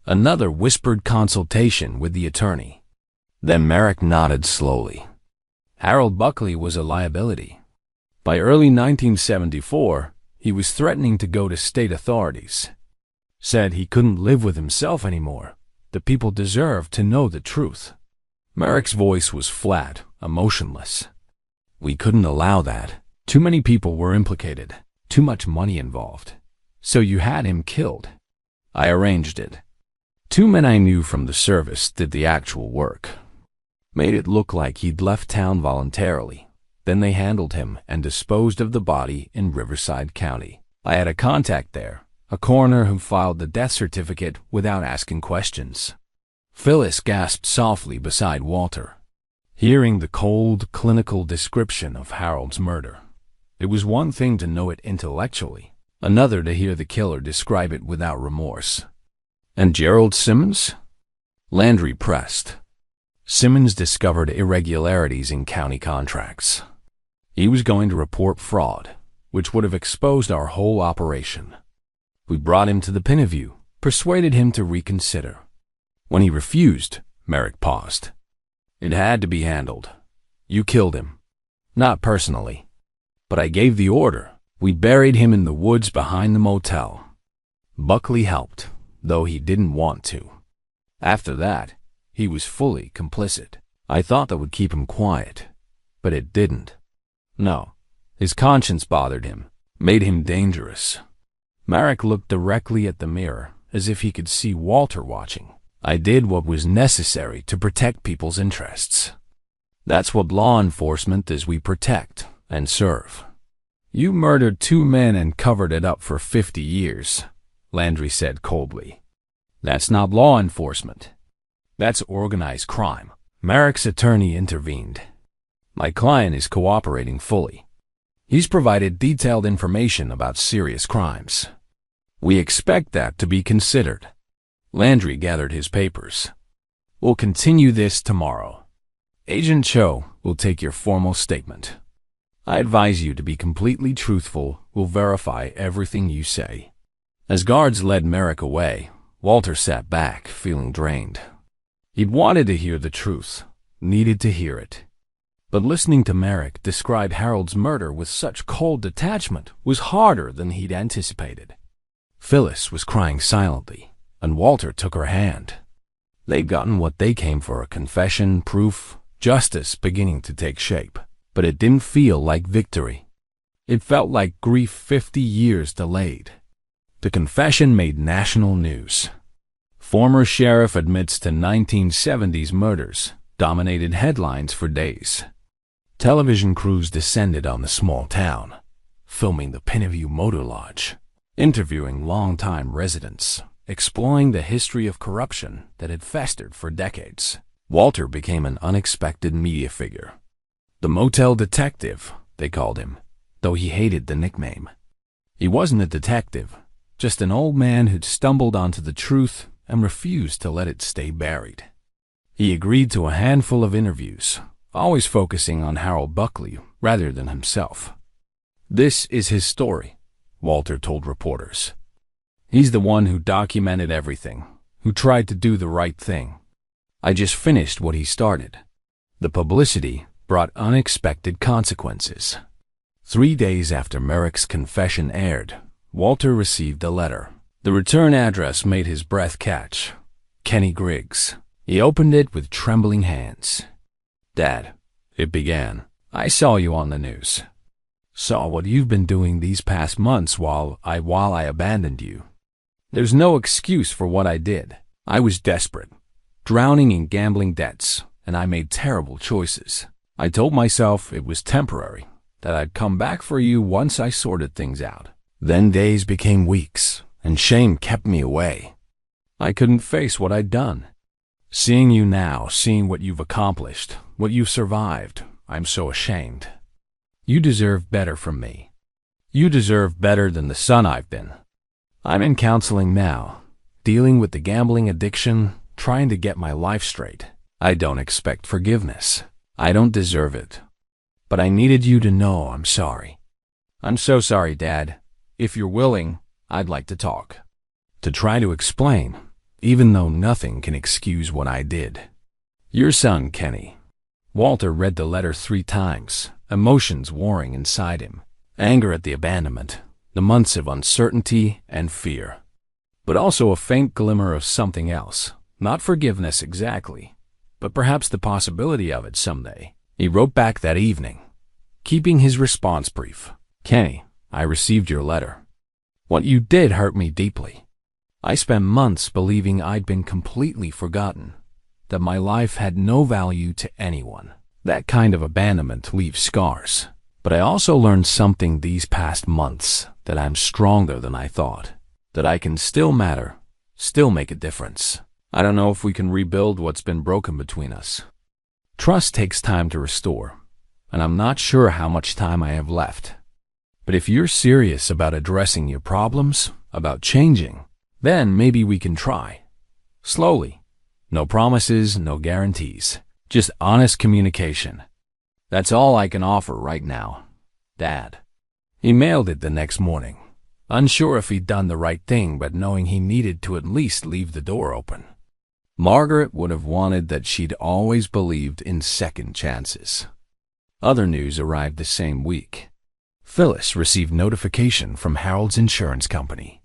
Another whispered consultation with the attorney. Then Merrick nodded slowly. Harold Buckley was a liability. By early 1974, he was threatening to go to state authorities. Said he couldn't live with himself anymore. The people deserved to know the truth. Merrick's voice was flat, emotionless. We couldn't allow that. Too many people were implicated. Too much money involved. So you had him killed. I arranged it. 2 men I knew from the service did the actual work. Made it look like he'd left town voluntarily. Then they handled him and disposed of the body in Riverside County. I had a contact there, a coroner who filed the death certificate without asking questions. Phyllis gasped softly beside Walter, hearing the cold, clinical description of Harold's murder. It was one thing to know it intellectually, another to hear the killer describe it without remorse. And Gerald Simmons? Landry pressed. Simmons discovered irregularities in county contracts. He was going to report fraud, which would have exposed our whole operation. We brought him to the Pineview, persuaded him to reconsider. When he refused, Merrick paused. It had to be handled. You killed him. Not personally. But I gave the order. We buried him in the woods behind the motel. Buckley helped, though he didn't want to. After that, he was fully complicit. I thought that would keep him quiet, but it didn't. No, his conscience bothered him, made him dangerous. Merrick looked directly at the mirror, as if he could see Walter watching. I did what was necessary to protect people's interests. That's what law enforcement is. We protect and serve. You murdered 2 men and covered it up for 50 years, Landry said coldly. That's not law enforcement. That's organized crime. Merrick's attorney intervened. My client is cooperating fully. He's provided detailed information about serious crimes. We expect that to be considered. Landry gathered his papers. We'll continue this tomorrow. Agent Cho will take your formal statement. I advise you to be completely truthful. We'll verify everything you say. As guards led Merrick away, Walter sat back, feeling drained. He'd wanted to hear the truth, needed to hear it. But listening to Merrick describe Harold's murder with such cold detachment was harder than he'd anticipated. Phyllis was crying silently, and Walter took her hand. They'd gotten what they came for, a confession, proof, justice beginning to take shape. But it didn't feel like victory. It felt like grief 50 years delayed. The confession made national news. Former sheriff admits to 1970s murders dominated headlines for days. Television crews descended on the small town, filming the Pineview Motor Lodge, interviewing longtime residents, exploring the history of corruption that had festered for decades. Walter became an unexpected media figure. The motel detective, they called him, though he hated the nickname. He wasn't a detective, just an old man who'd stumbled onto the truth and refused to let it stay buried. He agreed to a handful of interviews, always focusing on Harold Buckley rather than himself. "This is his story," Walter told reporters. "He's the one who documented everything, who tried to do the right thing. I just finished what he started." The publicity brought unexpected consequences. 3 days after Merrick's confession aired, Walter received a letter. The return address made his breath catch. Kenny Griggs. He opened it with trembling hands. "Dad," it began, "I saw you on the news. Saw what you've been doing these past months while I abandoned you. There's no excuse for what I did. I was desperate, drowning in gambling debts, and I made terrible choices. I told myself it was temporary, that I'd come back for you once I sorted things out. Then days became weeks, and shame kept me away. I couldn't face what I'd done. Seeing you now, seeing what you've accomplished, what you've survived, I'm so ashamed. You deserve better from me. You deserve better than the son I've been. I'm in counseling now, dealing with the gambling addiction, trying to get my life straight. I don't expect forgiveness. I don't deserve it. But I needed you to know I'm sorry. I'm so sorry, Dad. If you're willing, I'd like to talk." To try to explain, even though nothing can excuse what I did. "Your son, Kenny." Walter read the letter 3 times, emotions warring inside him. Anger at the abandonment, the months of uncertainty and fear. But also a faint glimmer of something else. Not forgiveness exactly, but perhaps the possibility of it someday. He wrote back that evening, keeping his response brief. "Kenny, I received your letter. What you did hurt me deeply. I spent months believing I'd been completely forgotten, that my life had no value to anyone. That kind of abandonment leaves scars. But I also learned something these past months, that I'm stronger than I thought, that I can still matter, still make a difference. I don't know if we can rebuild what's been broken between us. Trust takes time to restore, and I'm not sure how much time I have left. But if you're serious about addressing your problems, about changing, then maybe we can try. Slowly. No promises, no guarantees. Just honest communication. That's all I can offer right now, Dad." He mailed it the next morning, unsure if he'd done the right thing, but knowing he needed to at least leave the door open. Margaret would have wanted that she'd always believed in second chances. Other news arrived the same week. Phyllis received notification from Harold's insurance company.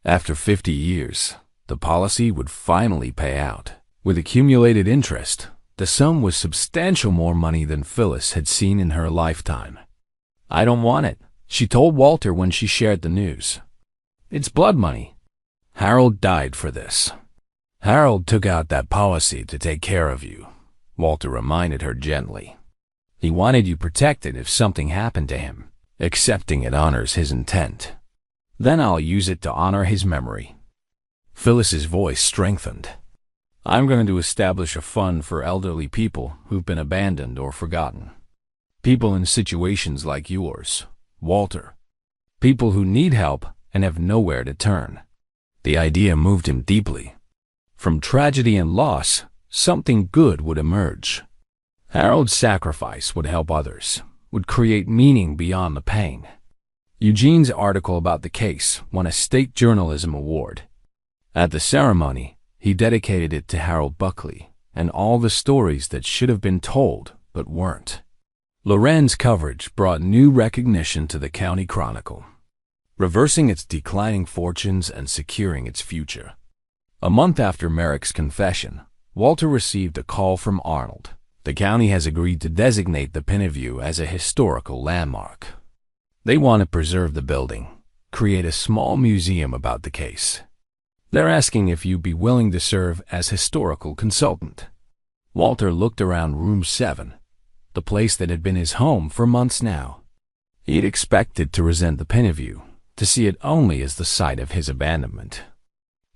After 50 years, the policy would finally pay out. With accumulated interest, the sum was substantial more money than Phyllis had seen in her lifetime. "I don't want it," she told Walter when she shared the news. "It's blood money. Harold died for this." "Harold took out that policy to take care of you," Walter reminded her gently. "He wanted you protected if something happened to him. Accepting it honors his intent. Then I'll use it to honor his memory." Phyllis's voice strengthened. "I'm going to establish a fund for elderly people who've been abandoned or forgotten. People in situations like yours, Walter. People who need help and have nowhere to turn." The idea moved him deeply. From tragedy and loss, something good would emerge. Harold's sacrifice would help others, would create meaning beyond the pain. Eugene's article about the case won a state journalism award. At the ceremony, he dedicated it to Harold Buckley and all the stories that should have been told but weren't. Loren's coverage brought new recognition to the County Chronicle, reversing its declining fortunes and securing its future. A month after Merrick's confession, Walter received a call from Arnold. The county has agreed to designate the Pineview as a historical landmark. They want to preserve the building, create a small museum about the case. They're asking if you'd be willing to serve as historical consultant. Walter looked around room 7, the place that had been his home for months now. He'd expected to resent the Pineview, to see it only as the site of his abandonment.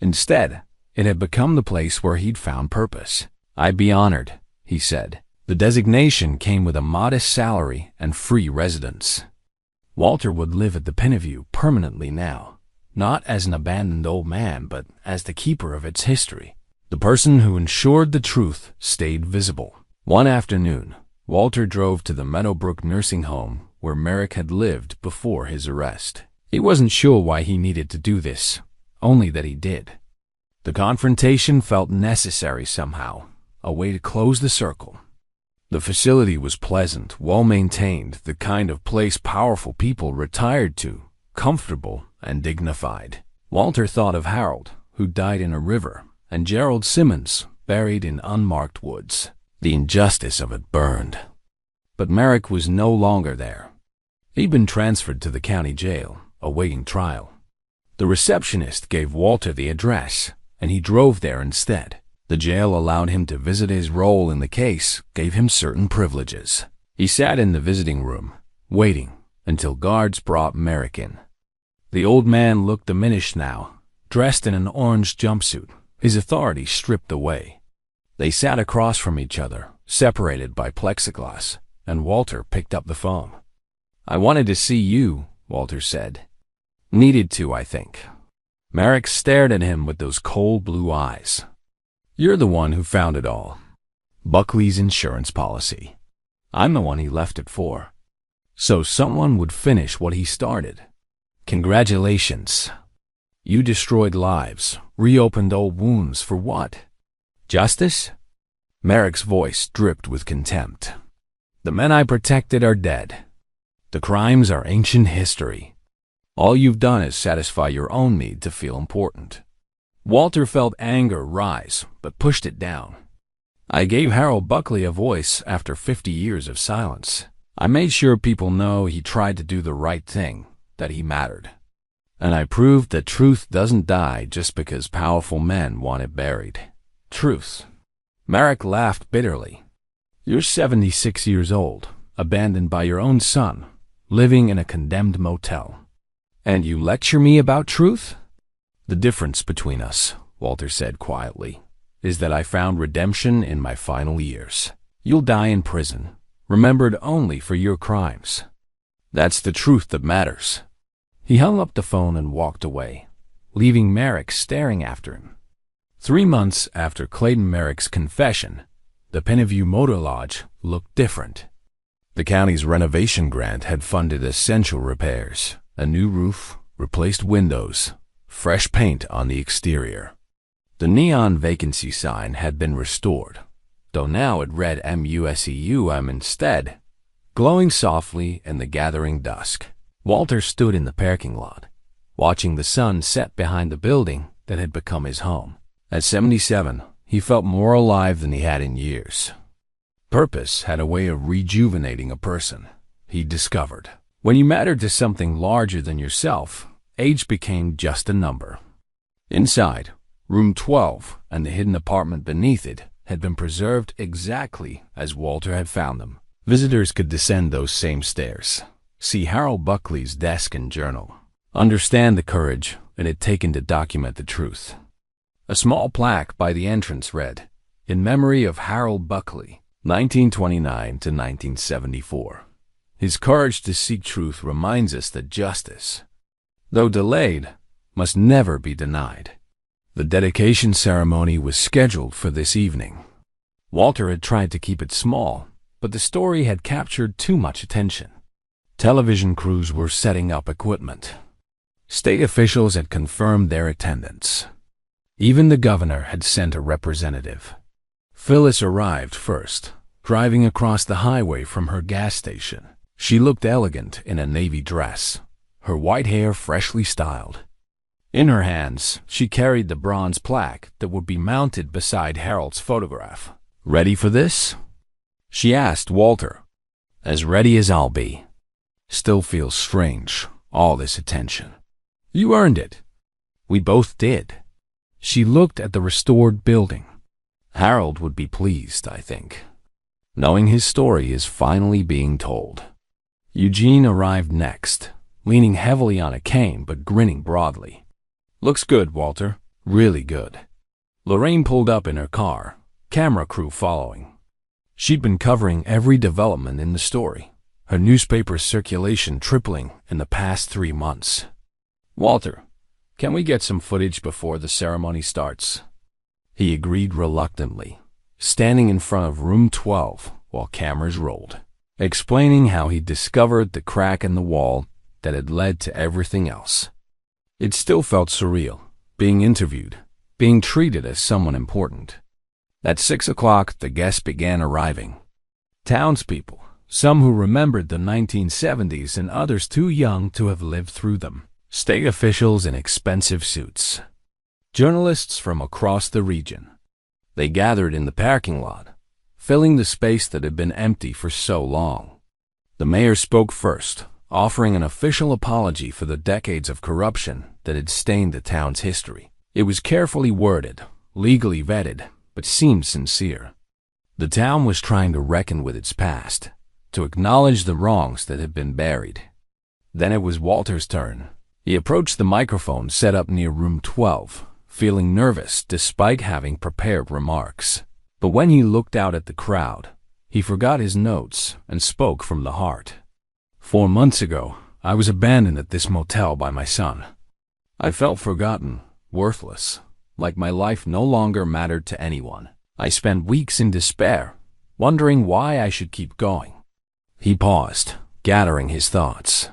Instead, it had become the place where he'd found purpose. "I'd be honored," he said. The designation came with a modest salary and free residence. Walter would live at the Pineview permanently now, not as an abandoned old man, but as the keeper of its history. The person who ensured the truth stayed visible. One afternoon, Walter drove to the Meadowbrook nursing home where Merrick had lived before his arrest. He wasn't sure why he needed to do this, only that he did. The confrontation felt necessary somehow, a way to close the circle. The facility was pleasant, well-maintained, the kind of place powerful people retired to, comfortable and dignified. Walter thought of Harold, who died in a river, and Gerald Simmons, buried in unmarked woods. The injustice of it burned. But Merrick was no longer there. He'd been transferred to the county jail, awaiting trial. The receptionist gave Walter the address, and he drove there instead. The jail allowed him to visit. His role in the case gave him certain privileges. He sat in the visiting room, waiting until guards brought Merrick in. The old man looked diminished now, dressed in an orange jumpsuit, his authority stripped away. They sat across from each other, separated by plexiglass, and Walter picked up the phone. "I wanted to see you," Walter said. "Needed to, I think." Merrick stared at him with those cold blue eyes. "You're the one who found it all. Buckley's insurance policy. I'm the one he left it for. So someone would finish what he started. Congratulations. You destroyed lives, reopened old wounds for what? Justice?" Merrick's voice dripped with contempt. "The men I protected are dead. The crimes are ancient history. All you've done is satisfy your own need to feel important." Walter felt anger rise, but pushed it down. "I gave Harold Buckley a voice after 50 years of silence. I made sure people know he tried to do the right thing, that he mattered. And I proved that truth doesn't die just because powerful men want it buried. Truth." Merrick laughed bitterly. "You're 76 years old, abandoned by your own son, living in a condemned motel. And you lecture me about truth?" "The difference between us," Walter said quietly, "is that I found redemption in my final years. You'll die in prison, remembered only for your crimes. That's the truth that matters." He hung up the phone and walked away, leaving Merrick staring after him. 3 months after Clayton Merrick's confession, the Pineview Motor Lodge looked different. The county's renovation grant had funded essential repairs, a new roof, replaced windows, fresh paint on the exterior. The neon vacancy sign had been restored, though now it read MUSEUM instead, glowing softly in the gathering dusk. Walter stood in the parking lot, watching the sun set behind the building that had become his home. At 77, he felt more alive than he had in years. Purpose had a way of rejuvenating a person, he discovered. When you mattered to something larger than yourself, age became just a number. Inside, room 12 and the hidden apartment beneath it had been preserved exactly as Walter had found them. Visitors could descend those same stairs, see Harold Buckley's desk and journal, understand the courage it had taken to document the truth. A small plaque by the entrance read, "In memory of Harold Buckley, 1929 to 1974. His courage to seek truth reminds us that justice, though delayed, must never be denied." The dedication ceremony was scheduled for this evening. Walter had tried to keep it small, but the story had captured too much attention. Television crews were setting up equipment. State officials had confirmed their attendance. Even the governor had sent a representative. Phyllis arrived first, driving across the highway from her gas station. She looked elegant in a navy dress, her white hair freshly styled. In her hands, she carried the bronze plaque that would be mounted beside Harold's photograph. "Ready for this?" she asked Walter. "As ready as I'll be." "Still feels strange, all this attention." "You earned it." "We both did." She looked at the restored building. "Harold would be pleased, I think, knowing his story is finally being told." Eugene arrived next, leaning heavily on a cane but grinning broadly. "Looks good, Walter. Really good." Lorraine pulled up in her car, camera crew following. She'd been covering every development in the story, her newspaper circulation tripling in the past 3 months. "Walter, can we get some footage before the ceremony starts?" He agreed reluctantly, standing in front of room 12 while cameras rolled, explaining how he discovered the crack in the wall that had led to everything else. It still felt surreal, being interviewed, being treated as someone important. At 6 o'clock, the guests began arriving. Townspeople, some who remembered the 1970s and others too young to have lived through them. State officials in expensive suits. Journalists from across the region. They gathered in the parking lot, filling the space that had been empty for so long. The mayor spoke first, offering an official apology for the decades of corruption that had stained the town's history. It was carefully worded, legally vetted, but seemed sincere. The town was trying to reckon with its past, to acknowledge the wrongs that had been buried. Then it was Walter's turn. He approached the microphone set up near room 12, feeling nervous despite having prepared remarks. But when he looked out at the crowd, he forgot his notes and spoke from the heart. 4 months ago, I was abandoned at this motel by my son. I felt forgotten, worthless, like my life no longer mattered to anyone. I spent weeks in despair, wondering why I should keep going. He paused, gathering his thoughts.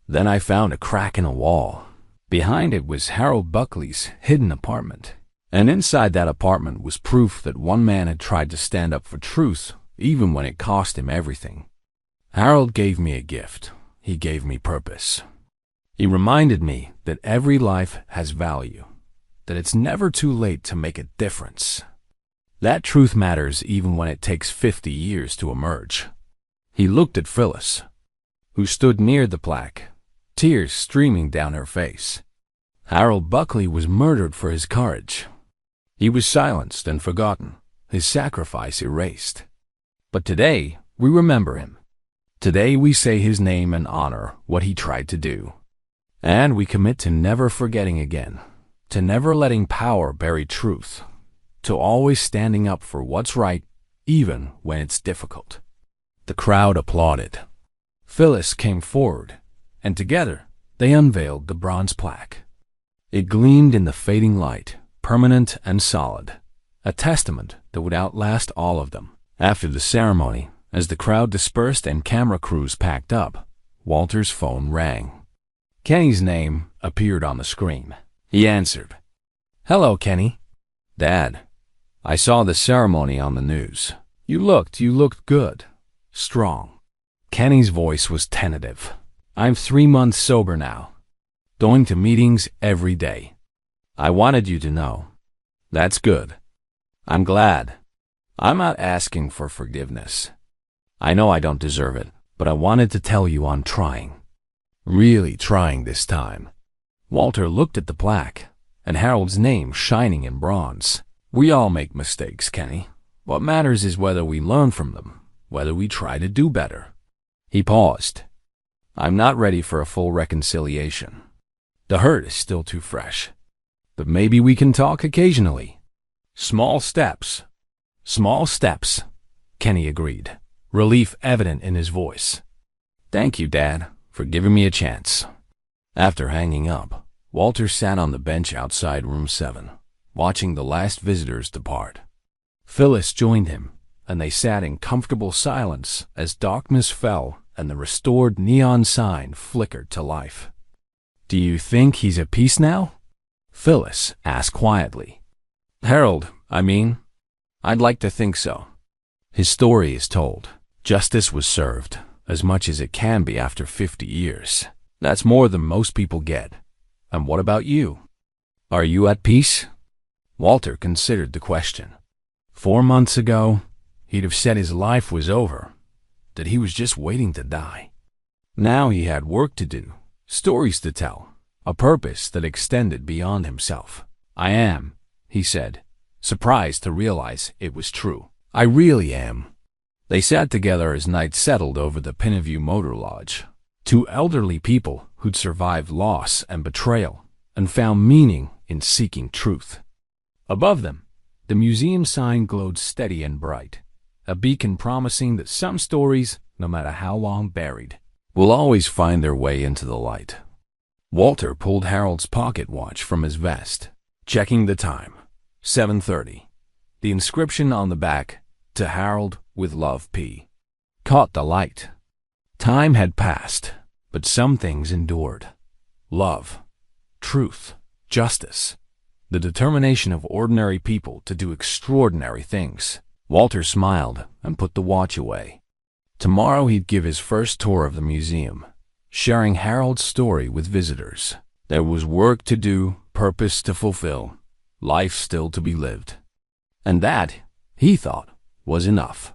Then I found a crack in a wall. Behind it was Harold Buckley's hidden apartment. And inside that apartment was proof that one man had tried to stand up for truth, even when it cost him everything. Harold gave me a gift. He gave me purpose. He reminded me that every life has value, that it's never too late to make a difference. That truth matters even when it takes 50 years to emerge. He looked at Phyllis, who stood near the plaque, tears streaming down her face. Harold Buckley was murdered for his courage. He was silenced and forgotten, his sacrifice erased. But today, we remember him. Today we say his name and honor what he tried to do. And we commit to never forgetting again, to never letting power bury truth, to always standing up for what's right, even when it's difficult. The crowd applauded. Phyllis came forward, and together they unveiled the bronze plaque. It gleamed in the fading light, permanent and solid, a testament that would outlast all of them. After the ceremony, as the crowd dispersed and camera crews packed up, Walter's phone rang. Kenny's name appeared on the screen. He answered. "Hello, Kenny." "Dad, I saw the ceremony on the news. You looked good, strong." Kenny's voice was tentative. "I'm 3 months sober now, going to meetings every day. I wanted you to know." "That's good. I'm glad. I'm not asking for forgiveness. I know I don't deserve it, but I wanted to tell you I'm trying. Really trying this time." Walter looked at the plaque, and Harold's name shining in bronze. "We all make mistakes, Kenny. What matters is whether we learn from them, whether we try to do better." He paused. "I'm not ready for a full reconciliation. The hurt is still too fresh. But maybe we can talk occasionally. Small steps." "Small steps," Kenny agreed, relief evident in his voice. "Thank you, Dad, for giving me a chance." After hanging up, Walter sat on the bench outside room 7, watching the last visitors depart. Phyllis joined him, and they sat in comfortable silence as darkness fell and the restored neon sign flickered to life. "Do you think he's at peace now?" Phyllis asked quietly. "Harold, I mean. I'd like to think so. His story is told. Justice was served, as much as it can be after 50 years. That's more than most people get. And what about you?" Are you at peace? Walter considered the question. 4 months ago, he'd have said his life was over, that he was just waiting to die. Now he had work to do, stories to tell, a purpose that extended beyond himself. I am, he said, surprised to realize it was true. I really am. They sat together as night settled over the Pinneview Motor Lodge. Two elderly people who'd survived loss and betrayal and found meaning in seeking truth. Above them, the museum sign glowed steady and bright, a beacon promising that some stories, no matter how long buried, will always find their way into the light. Walter pulled Harold's pocket watch from his vest, checking the time. 7:30. The inscription on the back, "To Harold with Love P," caught the light. Time had passed, but some things endured. Love, truth, justice, the determination of ordinary people to do extraordinary things. Walter smiled and put the watch away. Tomorrow he'd give his first tour of the museum, sharing Harold's story with visitors. There was work to do, purpose to fulfill, life still to be lived. And that, he thought, was enough.